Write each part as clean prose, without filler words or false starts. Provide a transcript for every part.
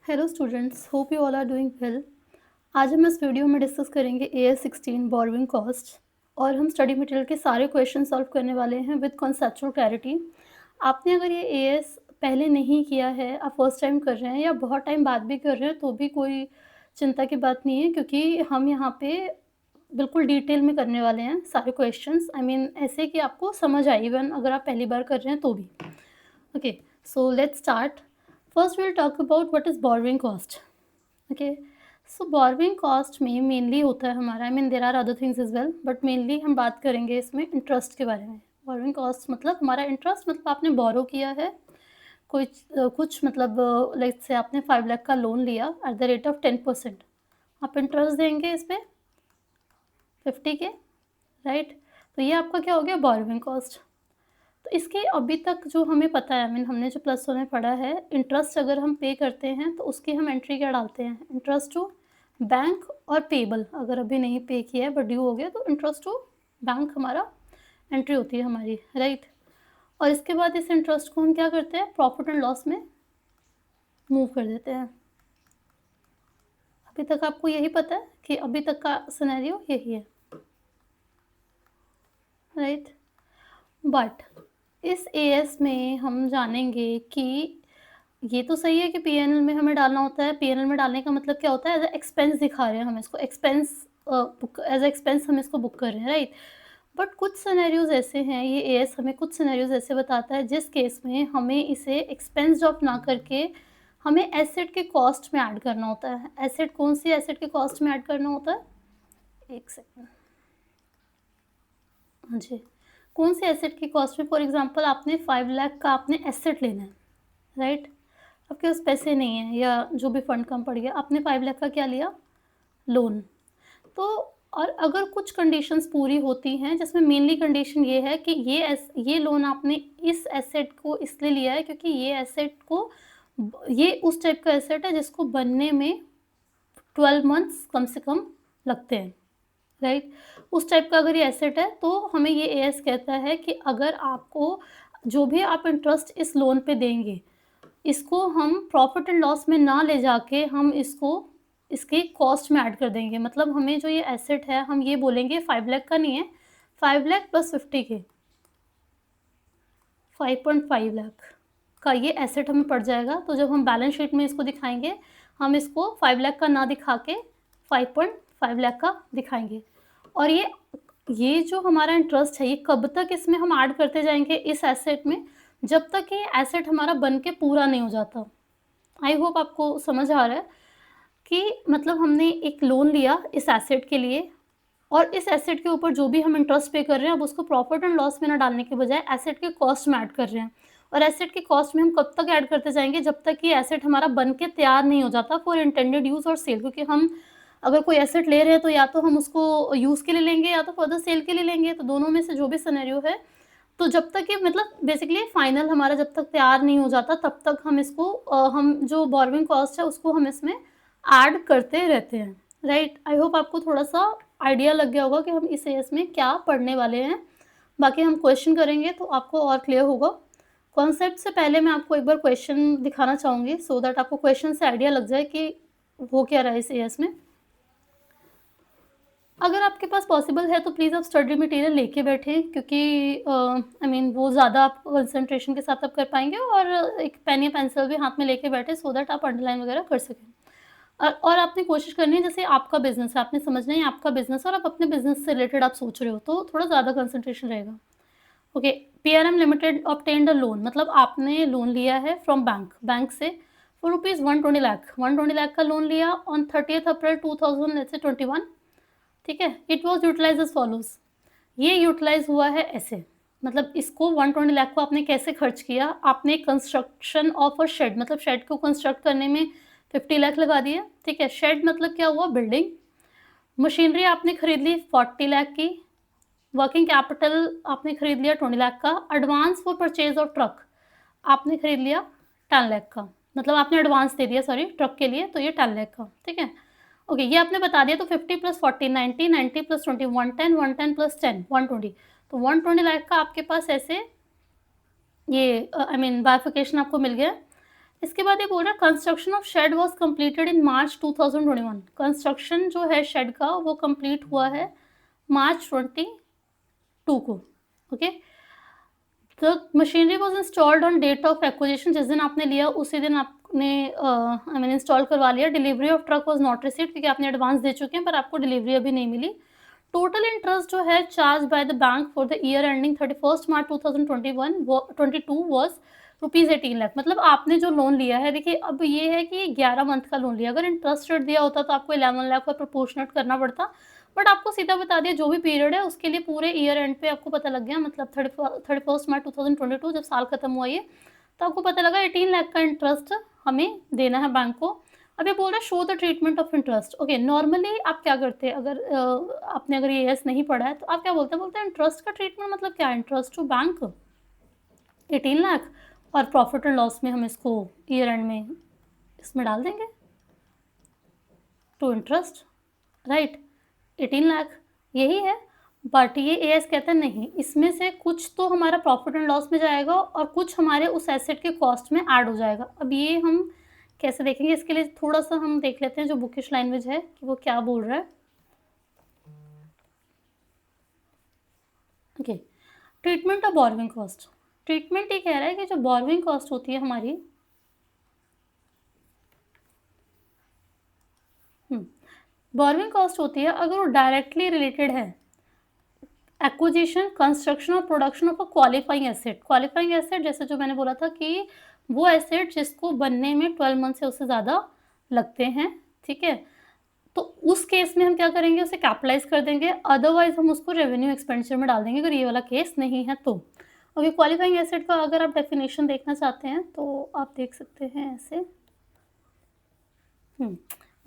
Hello students, hope you all are doing well. आज हम इस वीडियो में डिस्कस करेंगे AS16 बोरोइंग कॉस्ट और हम स्टडी मटेरियल के सारे क्वेश्चन सॉल्व करने वाले हैं विद कॉन्सेप्चुअल क्लैरिटी। आपने अगर ये AS पहले नहीं किया है, आप फर्स्ट टाइम कर रहे हैं या बहुत टाइम बाद भी कर रहे हैं तो भी कोई चिंता की बात नहीं है, क्योंकि हम यहाँ पे बिल्कुल डिटेल में करने वाले हैं सारे क्वेश्चंस। ऐसे कि आपको समझ आए, इवन अगर आप पहली बार कर रहे हैं तो भी। Okay, so let's start. First, we'll talk about what is borrowing cost. Okay, so borrowing cost में mainly होता है हमारा, there are other things as well, but mainly हम बात करेंगे इसमें interest के बारे में। borrowing cost मतलब हमारा interest, मतलब आपने borrow किया है कुछ मतलब let's say आपने 5 लाख का लोन लिया at the rate of 10%, आप इंटरेस्ट देंगे इस पर 50 के, राइट। तो ये आपका क्या हो गया, बोरोइंग कॉस्ट। तो इसके अभी तक जो हमें पता है, हमने जो प्लस वन में पढ़ा है, इंटरेस्ट अगर हम पे करते हैं तो उसकी हम एंट्री क्या डालते हैं, इंटरेस्ट टू बैंक और पेबल। अगर अभी नहीं पे किया है बट ड्यू हो गया तो इंटरेस्ट टू बैंक हमारा एंट्री होती है हमारी, राइट। और इसके बाद इस इंटरेस्ट को हम क्या करते हैं, प्रॉफिट एंड लॉस में मूव कर देते हैं। अभी तक आपको यही पता है कि अभी तक का सिनेरियो यही है, राइट। बट इस AS में हम जानेंगे कि ये तो सही है कि PNL में हमें डालना होता है। PNL में डालने का मतलब क्या होता है, एज ए एक्सपेंस दिखा रहे हैं हम इसको, expense book as a expense हम इसको बुक कर रहे हैं, राइट। बट कुछ सिनेरियोज ऐसे हैं, ये AS हमें कुछ सिनेरियोज ऐसे बताता है जिस केस में हमें इसे एक्सपेंस ऑफ ना करके हमें एसेट के कॉस्ट में ऐड करना होता है। एसेट कौन सी एसेट के कॉस्ट में ऐड करना होता है, एक सेकेंड, हाँ जी, कौन से एसेट की कॉस्ट में। फॉर एग्जांपल आपने 5 लाख का आपने एसेट लेना है, राइट। आपके पास पैसे नहीं है या जो भी फंड कम पड़ गया, आपने 5 लाख का क्या लिया, लोन। तो और अगर कुछ कंडीशंस पूरी होती हैं, जिसमें मेनली कंडीशन ये है कि ये लोन आपने इस एसेट को इसलिए लिया है क्योंकि ये एसेट को, ये उस टाइप का एसेट है जिसको बनने में 12 मंथ्स कम से कम लगते हैं, राइट। उस टाइप का अगर ये एसेट है तो हमें ये AS कहता है कि अगर आपको जो भी आप इंटरेस्ट इस लोन पे देंगे, इसको हम प्रॉफिट एंड लॉस में ना ले जाके हम इसको इसके कॉस्ट में ऐड कर देंगे। मतलब हमें जो ये एसेट है, हम ये बोलेंगे 5 लाख का नहीं है, 5 लाख प्लस 50 के, 5.5 लाख का ये एसेट हमें पड़ जाएगा। तो जब हम बैलेंस शीट में इसको दिखाएंगे, हम इसको 5 लाख का ना दिखा के 5.5 लाख का दिखाएंगे। और ये जो हमारा इंटरेस्ट है, ये कब तक इसमें हम ऐड करते जाएंगे इस एसेट में, जब तक ये एसेट हमारा बन के पूरा नहीं हो जाता। आई होप आपको समझ आ रहा है कि मतलब हमने एक लोन लिया इस एसेट के लिए, और इस एसेट के ऊपर जो भी हम इंटरेस्ट पे कर रहे हैं, अब उसको प्रॉफिट एंड लॉस में ना डालने के बजाय एसेट के कॉस्ट में ऐड कर रहे हैं। और एसेट के कॉस्ट में हम कब तक ऐड करते जाएंगे, जब तक कि एसेट हमारा बन के तैयार नहीं हो जाता फॉर इंटेंडेड यूज़ और सेल। क्योंकि हम अगर कोई एसेट ले रहे हैं तो या तो हम उसको यूज़ के लिए लेंगे या तो फर्दर सेल के लिए लेंगे, तो दोनों में से जो भी सिनेरियो है, तो जब तक ये मतलब बेसिकली फाइनल हमारा जब तक तैयार नहीं हो जाता, तब तक हम इसको हम जो बोरोइंग कॉस्ट है उसको हम इसमें ऐड करते रहते हैं, राइट। आई होप आपको थोड़ा सा आइडिया लग गया होगा कि हम इस एस में क्या पढ़ने वाले हैं। बाकी हम क्वेश्चन करेंगे तो आपको और क्लियर होगा। कॉन्सेप्ट से पहले मैं आपको एक बार क्वेश्चन दिखाना चाहूँगी, सो दैट आपको क्वेश्चन से आइडिया लग जाए कि वो क्या रहा है इस एस में। अगर आपके पास पॉसिबल है तो प्लीज़ आप स्टडी मटेरियल लेके बैठें, क्योंकि वो ज़्यादा आप कंसंट्रेशन के साथ आप कर पाएंगे, और एक पेन या पेंसिल भी हाथ में लेके बैठे सो दैट आप अंडरलाइन वगैरह कर सकें। और आपने कोशिश करनी है, जैसे आपका बिजनेस है, आपने समझना है आपका बिजनेस और आप अपने बिजनेस से रिलेटेड आप सोच रहे हो, तो थोड़ा ज़्यादा कंसंट्रेशन रहेगा। Okay, PRM Limited obtained a loan, मतलब आपने लोन लिया है फ्रॉम बैंक से फॉर रुपीज़ 120 लाख, 120 लाख का लोन लिया ऑन 30 अप्रैल 2021, ठीक है। It was utilise as follows, ये यूटिलाइज हुआ है ऐसे, मतलब इसको 120 लाख को आपने कैसे खर्च किया, आपने कंस्ट्रक्शन ऑफ अ शेड, मतलब शेड को कंस्ट्रक्ट करने में 50 लाख लगा दिए, ठीक है। शेड मतलब क्या हुआ, बिल्डिंग। मशीनरी आपने खरीद ली 40 लाख की, वर्किंग कैपिटल आपने खरीद लिया 20 लाख का, advance for purchase of truck आपने खरीद लिया 10 लाख का, मतलब आपने एडवांस दे दिया सॉरी ट्रक के लिए, तो ये 10 लाख का, ठीक है। ओके, ये आपने बता दिया। तो 50 प्लस 40 90, 90 प्लस 20 110, 110 प्लस 10 120, तो 120 लाख का आपके पास ऐसे ये बाइफिकेशन आपको मिल गया। इसके बाद ये बोल रहा है construction of shed was completed in March 2021। Construction जो है शेड का वो कंप्लीट हुआ है मार्च 22 को। Okay, the machinery was installed on date of acquisition, जिस दिन आपने लिया उसी दिन आपने आई मीन इंस्टॉल करवा लिया। Delivery of truck was not received, क्योंकि आपने एडवांस दे चुके हैं पर आपको डिलीवरी अभी नहीं मिली। टोटल इंटरेस्ट जो है charge by the bank for the year ending 31 March 2022 was ₹18 lakh. मतलब आपने जो लोन लिया है, देखिए अब ये है कि 11 मंथ का लोन लिया, अगर इंटरेस्ट रेट दिया होता तो आपको 11 लाख का प्रोपोर्शनेट करना पड़ता, बट आपको सीधा बता दिया जो भी पीरियड है उसके लिए पूरे ईयर एंड पे आपको पता लग गया, मतलब 31 मार्च 2022 जब साल खत्म हुआ ये, तो आपको पता लगा 18 लाख का इंटरेस्ट हमें देना है बैंक को। अब ये बोल रहा है show the treatment of interest. Okay, normally आप क्या करते हैं, अगर आपने अगर ये नहीं पढ़ा है तो आप क्या बोलते हैं इंटरेस्ट का ट्रीटमेंट मतलब क्या है, इंटरेस्ट टू बैंक 18 लाख, और प्रॉफिट एंड लॉस में हम इसको ईयर एंड में इसमें डाल देंगे टू इंटरेस्ट, राइट, 18 लाख यही है। बट ये एएस कहता है नहीं, इसमें से कुछ तो हमारा प्रॉफिट एंड लॉस में जाएगा और कुछ हमारे उस एसेट के कॉस्ट में ऐड हो जाएगा। अब ये हम कैसे देखेंगे, इसके लिए थोड़ा सा हम देख लेते हैं जो बुकिश लैंग्वेज है कि वो क्या बोल रहा है। Okay, treatment of borrowing cost. Treatment ये कह रहा है कि जो बोरोइंग कॉस्ट होती है हमारी, बोरोइंग कॉस्ट होती है अगर वो डायरेक्टली रिलेटेड है एक्विजिशन, कंस्ट्रक्शन और production of a qualifying asset. Qualifying asset जैसे जो मैंने बोला था कि वो एसेट जिसको बनने में 12 मंथ से उससे ज़्यादा लगते हैं, ठीक है, तो उस केस में हम क्या करेंगे, उसे कैपिटलाइज कर देंगे, अदरवाइज हम उसको रेवेन्यू एक्सपेंडिचर में डाल देंगे अगर ये वाला केस नहीं है तो। ओके, क्वालिफाइंग एसेट का अगर आप डेफिनेशन देखना चाहते हैं तो आप देख सकते हैं ऐसे।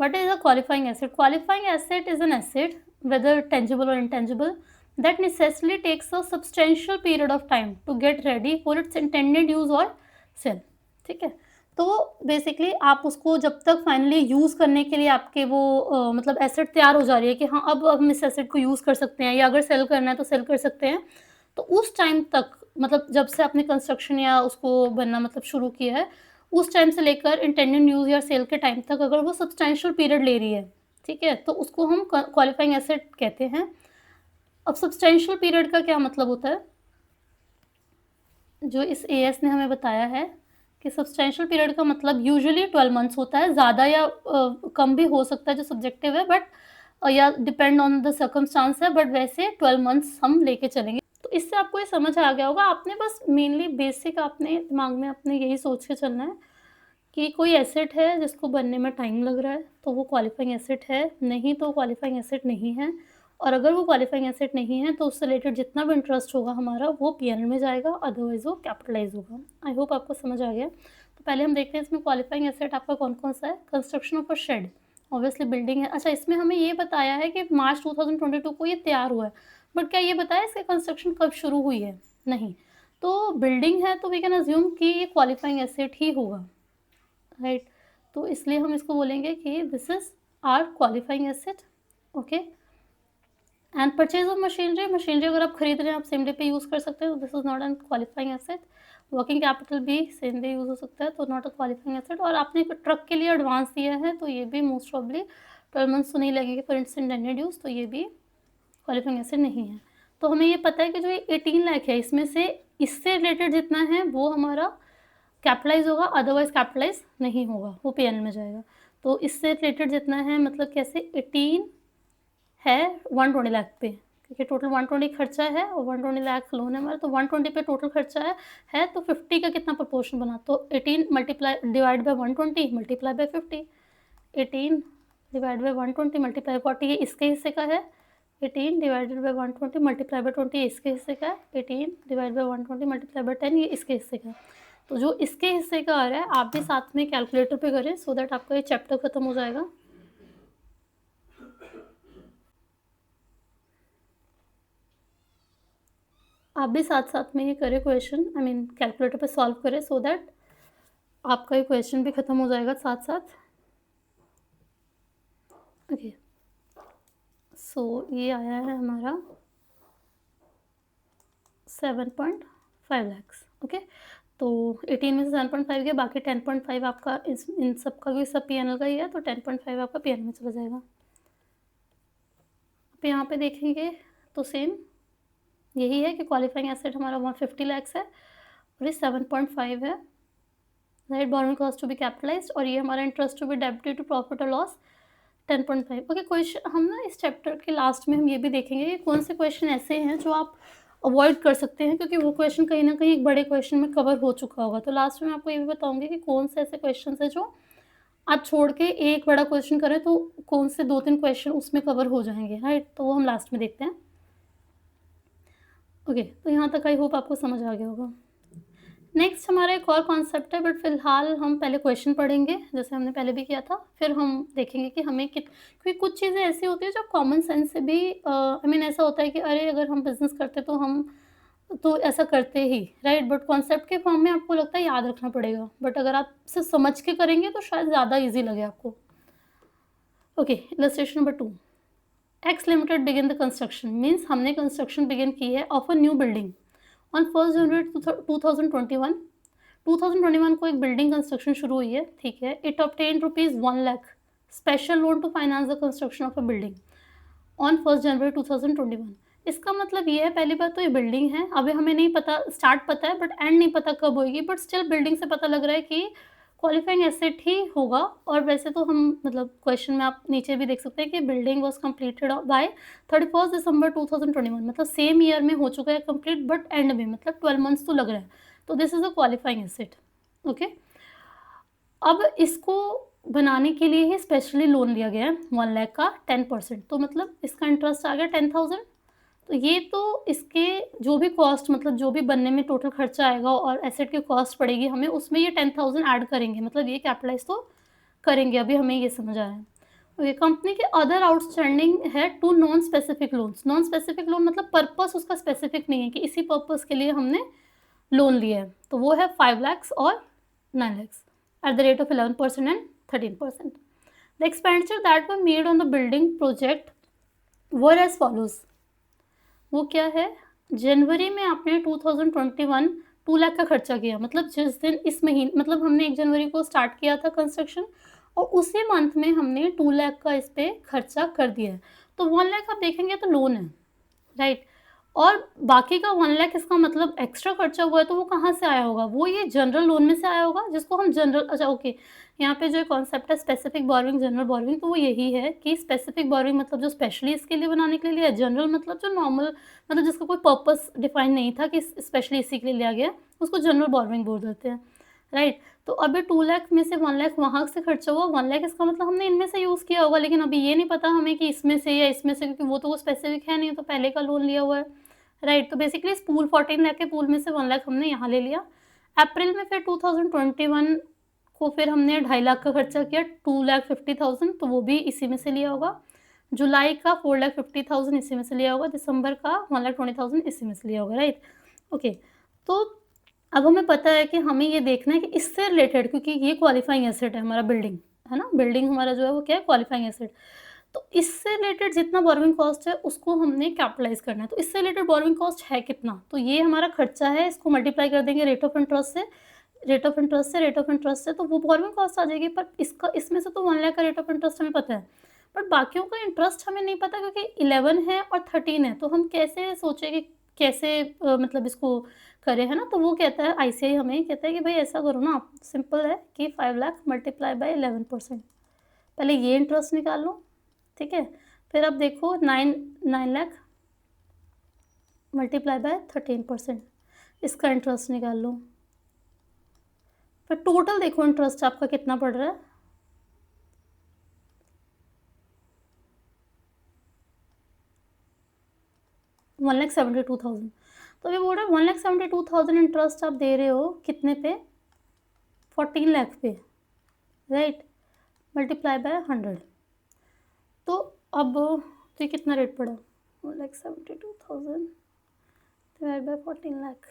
What is a qualifying asset? Qualifying asset is an asset, whether tangible or intangible, that necessarily takes a substantial period of time to get ready for its intended use or sale. ठीक है, तो basically आप उसको जब तक finally use करने के लिए आपके वो मतलब एसेट तैयार हो जा रही है कि हाँ अब हम इस एसेट को यूज़ कर सकते हैं, या अगर सेल करना है तो सेल कर सकते हैं, तो उस टाइम तक मतलब जब से आपने कंस्ट्रक्शन या उसको बनना मतलब शुरू किया है उस टाइम से लेकर इंटेंडेड यूज़ या सेल के टाइम तक अगर वो सब्सटैंशियल पीरियड ले रही है, ठीक है, तो उसको हम क्वालिफाइंग एसेट कहते हैं। अब सब्सटैंशियल पीरियड का क्या मतलब होता है, जो इस एएस ने हमें बताया है कि सब्सटैंशियल पीरियड का मतलब यूजुअली 12 मंथ्स होता है, ज़्यादा या कम भी हो सकता है जो सब्जेक्टिव है, बट या डिपेंड ऑन द सर्कमस्टांस है, बट वैसे 12 मंथ्स हम लेके चलेंगे। तो इससे आपको ये समझ आ गया होगा, आपने बस मेनली बेसिक अपने दिमाग में अपने यही सोच के चलना है कि कोई एसेट है जिसको बनने में टाइम लग रहा है तो वो क्वालिफाइंग एसेट है, नहीं तो क्वालिफाइंग एसेट नहीं है, और अगर वो क्वालिफाइंग एसेट नहीं है तो उससे रिलेटेड जितना भी इंटरेस्ट होगा हमारा वो पीएनएल में जाएगा, अदरवाइज वो कैपिटलाइज होगा। आई होप आपको समझ आ गया। तो पहले हम देखते हैं इसमें क्वालिफाइंग एसेट आपका कौन कौन सा है। Construction of a shed, obviously building है। अच्छा, इसमें हमें ये बताया है कि मार्च 2022 को ये तैयार हुआ है, बट क्या ये बताया इसकी कंस्ट्रक्शन कब शुरू हुई है, नहीं, तो बिल्डिंग है तो वी कैन अज्यूम कि ये क्वालिफाइंग एसेट ही होगा, राइट, तो इसलिए हम इसको बोलेंगे कि this is our qualifying asset. Okay, and purchase of machinery, machinery अगर आप खरीद रहे हैं आप सेम डे पे यूज़ कर सकते हैं, तो this is not an qualifying asset. Working capital भी सेम डे यूज़ हो सकता है, तो नॉट अ क्वालिफाइंग एसेट। और आपने ट्रक के लिए एडवांस दिया है तो ये भी मोस्ट प्रॉब्ली 12 मंथ्स तो नहीं लगेंगे फॉर इट्स इंटेंडेड यूज़, तो ये भी क्वालिफाइंग एसेट नहीं है। तो हमें ये पता है कि जो ये 18 लाख है इसमें से इससे रिलेटेड जितना है वो हमारा कैपिटलाइज होगा, अदरवाइज कैपिटलाइज नहीं होगा, वो पीएनएल में जाएगा। तो इससे रिलेटेड जितना है मतलब कैसे 18 है 120 लाख पे, क्योंकि टोटल 120 खर्चा है और 120 लाख लोन है हमारा, तो 120 पे टोटल खर्चा है तो 50 का कितना प्रोपोर्शन बना, तो 18 multiply divide by 120 multiply by 50, 18 divide by 120 multiply 40 ये इसके हिस्से का है, 18 डिवाइडेड बाय 120 मल्टीप्लाई बाय 20 ये इसके हिस्से का है, 18 डिवाइड बाय 120 मल्टीप्लाई बाय 10 ये इसके हिस्से का है। तो जो इसके हिस्से का आ रहा है आप भी साथ में कैलकुलेटर पे करें सो दैट आपका ये चैप्टर खत्म हो जाएगा। आप भी साथ साथ में ये करें क्वेश्चन, आई मीन कैलकुलेटर पे सॉल्व करें सो दैट आपका ये क्वेश्चन भी खत्म हो जाएगा साथ साथ। ओके, सो ये आया है हमारा 7.5 lakhs। ओके, तो 18 में से 7.5 गया, बाकी 10.5 आपका इन सब का भी सब P&L का ही है, तो 10.5 आपका P&L में चला जाएगा। अब यहाँ पे देखेंगे तो सेम यही है कि क्वालिफाइंग एसेट हमारा 150 लाख है और ये 7.5 है, right. Borrowing cost to be capitalised, और ये हमारा interest to be debited to profit और लॉस 10.5। ओके, क्वेश्चन हम ना इस चैप्टर के लास्ट में हम ये भी देखेंगे कि कौन से क्वेश्चन ऐसे हैं जो आप अवॉइड कर सकते हैं, क्योंकि वो क्वेश्चन कहीं ना कहीं एक बड़े क्वेश्चन में कवर हो चुका होगा। तो लास्ट में आपको ये भी बताऊंगी कि कौन से ऐसे क्वेश्चन है जो आप छोड़ के एक बड़ा क्वेश्चन करें तो कौन से 2-3 क्वेश्चन उसमें कवर हो जाएंगे, राइट। तो वो हम लास्ट में देखते हैं। ओके, तो यहाँ तक आई होप आपको समझ आ गया होगा। नेक्स्ट हमारा एक और कॉन्सेप्ट है, बट फिलहाल हम पहले क्वेश्चन पढ़ेंगे जैसे हमने पहले भी किया था, फिर हम देखेंगे कि हमें क्योंकि कुछ चीज़ें ऐसी होती है जो कॉमन सेंस से भी आई मीन ऐसा होता है कि अरे अगर हम बिजनेस करते तो हम तो ऐसा करते ही, राइट। बट कॉन्सेप्ट के फॉर्म में आपको लगता है याद रखना पड़ेगा, बट अगर आप इसे समझ के करेंगे तो शायद ज़्यादा ईजी लगे आपको। Okay, illustration number 2। X limited begin the construction, means हमने कंस्ट्रक्शन बिगिन की है of a new building on 1 January 2021। 2021 को एक बिल्डिंग कंस्ट्रक्शन शुरू हुई है, ठीक है। It obtain ₹1 lakh special loan to finance the construction of a building on 1 January 2021। इसका मतलब ये है, पहली बात तो ये बिल्डिंग है, अभी हमें नहीं पता, स्टार्ट पता है बट एंड नहीं पता कब होगी, बट स्टिल बिल्डिंग से पता लग रहा है कि क्वालिफाइंग एसेट ही होगा। और वैसे तो हम मतलब क्वेश्चन में आप नीचे भी देख सकते हैं कि बिल्डिंग वॉज कम्प्लीटेड बाय 31 दिसंबर 2021, मतलब सेम ईयर में हो चुका है कंप्लीट, बट एंड में मतलब 12 मंथ्स तो लग रहा है, तो this is a qualifying asset. Okay, अब इसको बनाने के लिए ही स्पेशली लोन लिया गया है 1 लाख का 10%, तो मतलब इसका इंटरेस्ट आ गया 10,000। तो ये तो इसके जो भी कॉस्ट मतलब जो भी बनने में टोटल खर्चा आएगा और एसेट की कॉस्ट पड़ेगी हमें, उसमें ये 10,000 ऐड करेंगे, मतलब ये कैपिटलाइज तो करेंगे, अभी हमें ये समझ आ रहा है। ओके, कंपनी के अदर आउटस्टैंडिंग है 2 non specific loans. Non specific loan मतलब पर्पस उसका स्पेसिफिक नहीं है कि इसी पर्पस के लिए हमने लोन लिया है, तो वो है 5 lakhs और 9 lakhs at the rate of 11% and 13%. The expenditure that were made on the building project were as follows. वो क्या है, जनवरी में आपने 2021 2 लाख का खर्चा किया, मतलब जिस दिन इस महीने मतलब हमने 1 जनवरी को स्टार्ट किया था कंस्ट्रक्शन और उसी मंथ में हमने 2 लाख का इस पे खर्चा कर दिया है, तो 1 लाख आप देखेंगे तो लोन है, राइट। और बाकी का 1 लाख इसका मतलब एक्स्ट्रा खर्चा हुआ है, तो वो कहाँ से आया होगा, वो ये जनरल लोन में से आया होगा जिसको हम जनरल, अच्छा ओके, यहाँ पे जो कॉन्सेप्ट है स्पेसिफिक बोरोइंग जनरल बोरोइंग, तो वो यही है कि स्पेसिफिक बोरोइंग मतलब जो स्पेशली इसके लिए बनाने के लिए है, जनरल मतलब जो नॉर्मल मतलब जिसका कोई पर्पस डिफाइन नहीं था कि स्पेशली इसी के लिए लिया गया, उसको जनरल बोरोइंग बोल देते हैं, राइट। तो अभी 2 लाख में से 1 लाख वहाँ से खर्चा हुआ, 1 लाख इसका मतलब हमने इनमें से यूज़ किया होगा, लेकिन अभी ये नहीं पता हमें कि इसमें से या इसमें से, क्योंकि वो तो वो स्पेसिफिक है नहीं, तो पहले का लोन लिया हुआ है, राइट। तो बेसिकली इस पूल 14 लाख के पूल में से 1 लाख हमने यहाँ ले लिया। अप्रैल में फिर 2021 को फिर हमने 2.5 लाख का खर्चा किया, 2,50,000, तो वो भी इसी में से लिया होगा। जुलाई का 4,50,000 इसी में से लिया होगा, दिसंबर का 1,20,000 इसी में से लिया होगा, राइट। ओके, तो अब हमें पता है कि हमें ये देखना है कि इससे रिलेटेड, क्योंकि ये क्वालिफाइंग एसेट है हमारा, बिल्डिंग है ना, बिल्डिंग हमारा जो है वो क्या है, क्वालिफाइंग एसेट। तो इससे रिलेटेड जितना बोरोइंग कॉस्ट है उसको हमने कैपिटलाइज करना है, तो इससे रिलेटेड बोरोइंग कॉस्ट है कितना, तो ये हमारा खर्चा है, इसको मल्टीप्लाई कर देंगे रेट ऑफ इंटरेस्ट से, रेट ऑफ इंटरेस्ट से, रेट ऑफ इंटरेस्ट से, तो वो बोरोइंग कॉस्ट आ जाएगी। पर इसका इसमें से तो 1 लाख का रेट ऑफ इंटरेस्ट हमें पता है, बट बाकियों का इंटरेस्ट हमें नहीं पता, क्योंकि 11 है और 13 है, तो हम कैसे सोचें कि कैसे मतलब इसको करें, है ना। तो वो कहता है आईसीआई हमें कहता है कि भाई ऐसा करो ना, सिंपल है कि 5 लाख मल्टीप्लाई बाय 11%, पहले ये इंटरेस्ट निकाल लो, ठीक है। फिर अब देखो 9 लाख मल्टीप्लाई बाय 13%, इसका इंटरेस्ट निकाल लो, फिर टोटल देखो इंटरेस्ट आपका कितना पड़ रहा है, $1,72,000। तो अभी बोल रहा है 1,72,000 इंटरेस्ट आप दे रहे हो कितने पे, 14 लाख पे, राइट, मल्टीप्लाई बाय 100। तो अब तो ये कितना रेट पड़ा, 1,72,000 डिवाइड बाय 14 लाख,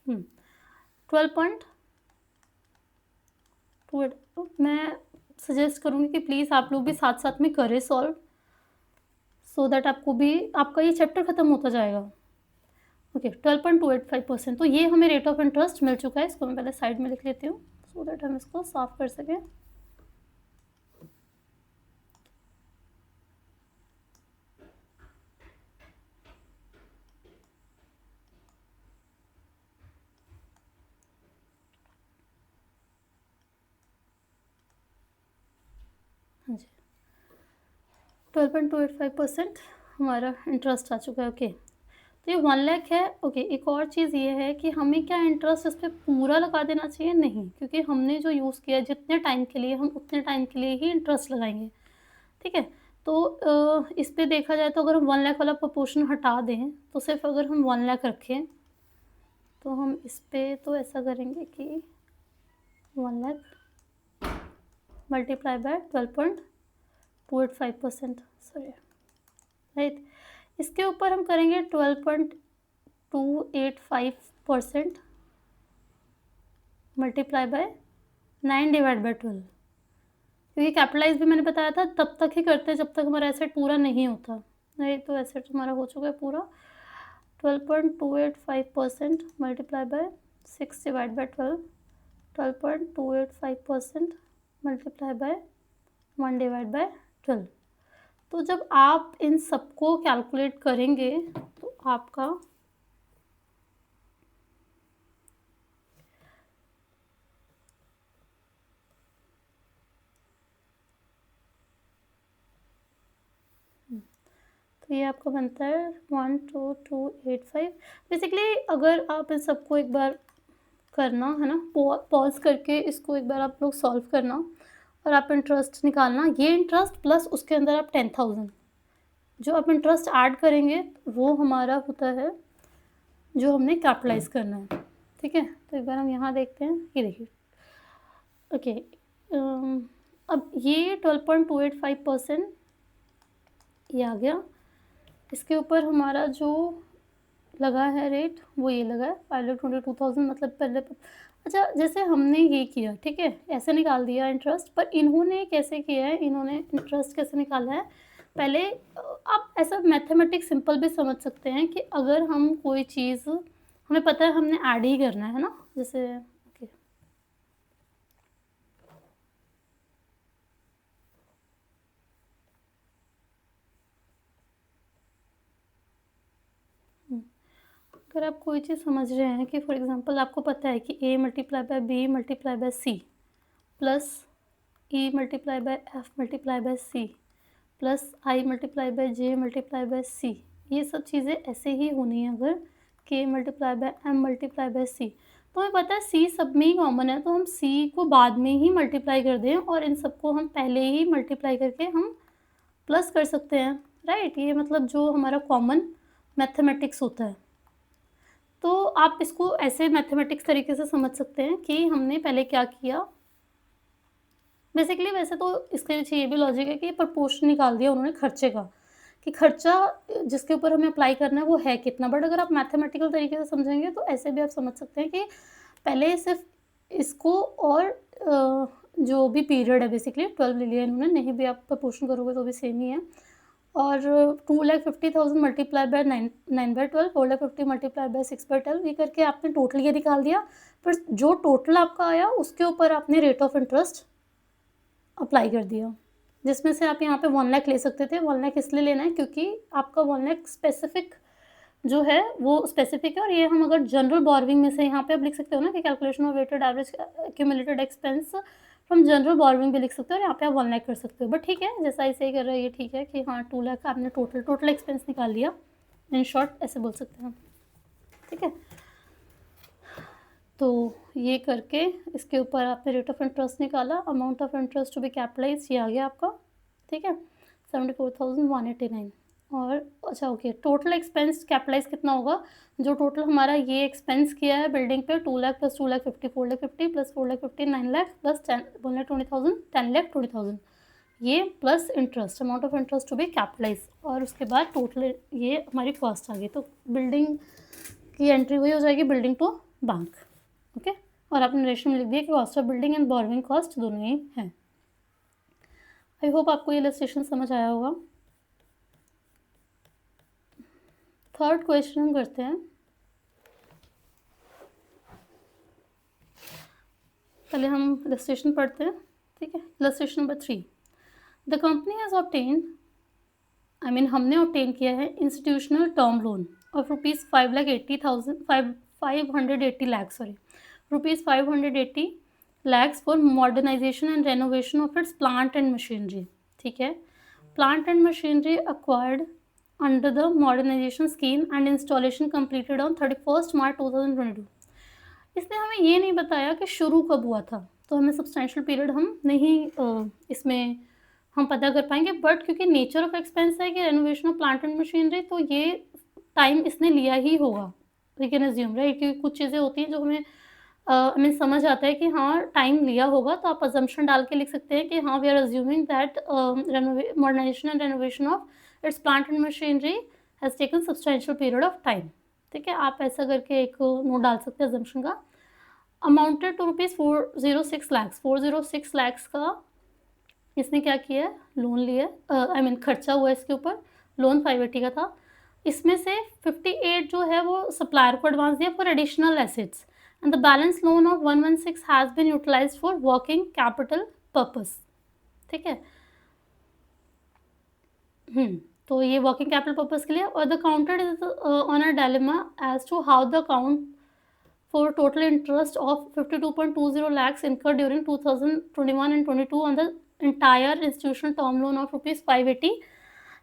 12.28। मैं सजेस्ट करूँगी कि प्लीज़ आप लोग भी साथ साथ में करें सॉल्व, सो दैट आपको भी आपका ये चैप्टर ख़त्म होता जाएगा। ओके 12.285%। तो ये हमें रेट ऑफ इंटरेस्ट मिल चुका है। इसको मैं पहले साइड में लिख लेती हूँ सो दैट हम इसको साफ कर सकें। हाँ जी 12.285% हमारा इंटरेस्ट आ चुका है। ओके तो ये 1 लाख है। ओके एक और चीज़ ये है कि हमें क्या इंटरेस्ट इस पे पूरा लगा देना चाहिए? नहीं, क्योंकि हमने जो यूज़ किया जितने टाइम के लिए, हम उतने टाइम के लिए ही इंटरेस्ट लगाएंगे। ठीक है, तो इस पे देखा जाए तो अगर हम 1 लाख वाला प्रोपोर्शन हटा दें तो सिर्फ अगर हम 1 लाख रखें तो हम इस पे तो ऐसा करेंगे कि 1 lakh multiply by 12.285%, sorry right. इसके ऊपर हम करेंगे 12.285% मल्टीप्लाई बाय 9 डिवाइड बाय 12, क्योंकि कैपिटलाइज भी मैंने बताया था तब तक ही करते हैं जब तक हमारा एसेट पूरा नहीं होता। नहीं तो एसेट हमारा हो चुका है पूरा। 12.285% multiply by 6 divide by 12, 12.285% multiply by 1 divide by 12। तो जब आप इन सबको कैलकुलेट करेंगे तो आपका तो ये आपका बनता है 12285। बेसिकली अगर आप इन सबको एक बार करना है ना, पॉज करके इसको एक बार आप लोग सॉल्व करना और आप इंटरेस्ट निकालना, ये इंटरेस्ट प्लस उसके अंदर आप 10,000 जो आप इंटरेस्ट ऐड करेंगे वो हमारा होता है जो हमने कैपिटलाइज करना है। ठीक है, तो एक बार हम यहाँ देखते हैं, ये देखिए। ओके अब ये 12.285% ये आ गया। इसके ऊपर हमारा जो लगा है रेट वो ये लगा है 5,22,000, मतलब पहले। अच्छा जैसे हमने ये किया, ठीक है, ऐसे निकाल दिया इंटरेस्ट, पर इन्होंने कैसे किया है, इन्होंने इंटरेस्ट कैसे निकाला है पहले आप ऐसा मैथमेटिक्स सिंपल भी समझ सकते हैं कि अगर हम कोई चीज़ हमें पता है हमने ऐड ही करना है ना, जैसे ओके अगर आप कोई चीज़ समझ रहे हैं कि फॉर एग्जांपल आपको पता है कि a multiply by b multiply by c plus e multiply by f multiply by c plus i multiply by j multiply by c, ये सब चीज़ें ऐसे ही होनी है। अगर k multiply by m multiply by c, तो हमें पता है c सब में ही कॉमन है, तो हम c को बाद में ही मल्टीप्लाई कर दें और इन सबको हम पहले ही मल्टीप्लाई करके हम प्लस कर सकते हैं, राइट। ये मतलब जो हमारा कॉमन मैथमेटिक्स होता है। तो आप इसको ऐसे मैथमेटिक्स तरीके से समझ सकते हैं कि हमने पहले क्या किया। बेसिकली वैसे तो इसके पीछे ये भी लॉजिक है कि प्रपोर्शन निकाल दिया उन्होंने खर्चे का, कि खर्चा जिसके ऊपर हमें अप्लाई करना है वो है कितना। बट अगर आप मैथमेटिकल तरीके से समझेंगे तो ऐसे भी आप समझ सकते हैं कि पहले सिर्फ इसको और जो भी पीरियड है बेसिकली 12 ले लिया इन्होंने, नहीं भी आप प्रपोर्शन करोगे तो भी सेम ही है। और 2,50,000 मल्टीप्लाई बाय 9/12, 4,50,000 मल्टीप्लाई बाय 6/12, ये करके आपने टोटल ये निकाल दिया। फिर जो टोटल आपका आया उसके ऊपर आपने रेट ऑफ इंटरेस्ट अप्लाई कर दिया, जिसमें से आप यहाँ पे 1 लाख ले सकते थे। 1 लाख इसलिए लेना है क्योंकि आपका 1 लाख स्पेसिफिक जो है वो स्पेसिफिक है। और ये हम अगर जनरल बोरोइंग में से यहाँ पे आप लिख सकते हो ना कि calculation of weighted average accumulated expense from general borrowing भी लिख सकते हो और यहाँ पे आप 1 लाख कर सकते हो। बट ठीक है, जैसा ऐसे ही कर रहे हैं ये ठीक है कि हाँ 2 लाख आपने टोटल एक्सपेंस निकाल लिया, इन शॉर्ट ऐसे बोल सकते हैं, ठीक है। तो ये करके इसके ऊपर आपने रेट ऑफ इंटरेस्ट निकाला, amount of interest to be capitalise ये आ गया आपका, ठीक है 74,189। और अच्छा ओके टोटल एक्सपेंस कैपिटलाइज कितना होगा, जो टोटल हमारा ये एक्सपेंस किया है बिल्डिंग पे 2 lakh plus 2 lakh 50 4 lakh 50 plus 4 lakh 50 9 lakh plus 1,20,000 10 lakh 20,000, ये plus interest amount of interest to be capitalise. और उसके बाद टोटल ये हमारी कॉस्ट आ गई। तो बिल्डिंग की एंट्री वही हो जाएगी बिल्डिंग टू बैंक, ओके। और आपने नरेशन में लिख दिया कि cost of building and borrowing cost दोनों ही हैं। आई होप आपको ये इलस्ट्रेशन समझ आया होगा। थर्ड क्वेश्चन हम करते हैं। पहले हम इलस्ट्रेशन पढ़ते हैं, ठीक है। Illustration number 3, the company has obtain, हमने ऑब्टेन किया है institutional term loan of rupees 580 lakh, sorry, rupees 580 lakhs for modernisation and renovation of its plant and machinery, ठीक है। Plant and machinery acquired under the modernisation scheme and installation completed on 31 March 2022। इसने हमें ये नहीं बताया कि शुरू कब हुआ था, तो हमें सब्सटेंशियल पीरियड हम नहीं इसमें हम पता कर पाएंगे, बट क्योंकि नेचर ऑफ एक्सपेंस है कि renovation of plant and machinery, तो ये टाइम इसने लिया ही होगा, वी कैन अज्यूम, राइट। क्योंकि कुछ चीज़ें होती हैं जो हमें हमें समझ आता है कि हाँ टाइम लिया होगा, तो आप अजम्पशन डाल के लिख सकते हैं कि हाँ we are assuming that modernisation and renovation of its plant and machinery has taken substantial period of time, ठीक है। आप ऐसा करके एक नोट डाल सकते हैं अजम्पशन का। Amounted to rupees 406 lakhs, 406 lakhs का इसने क्या किया है, लोन लिया, खर्चा हुआ इसके ऊपर, लोन 580 का था। इसमें से 58 जो है वो सप्लायर को एडवांस दिया for additional assets, and the balance loan of 116 has been utilised for working capital purpose, ठीक है। तो ये वर्किंग कैपिटल पर्पस के लिए, और the counted is on a dilemma as to how the account for total interest of 52.20 lakhs incurred during 2021 and 22 on the entire institutional term loan of rupees 580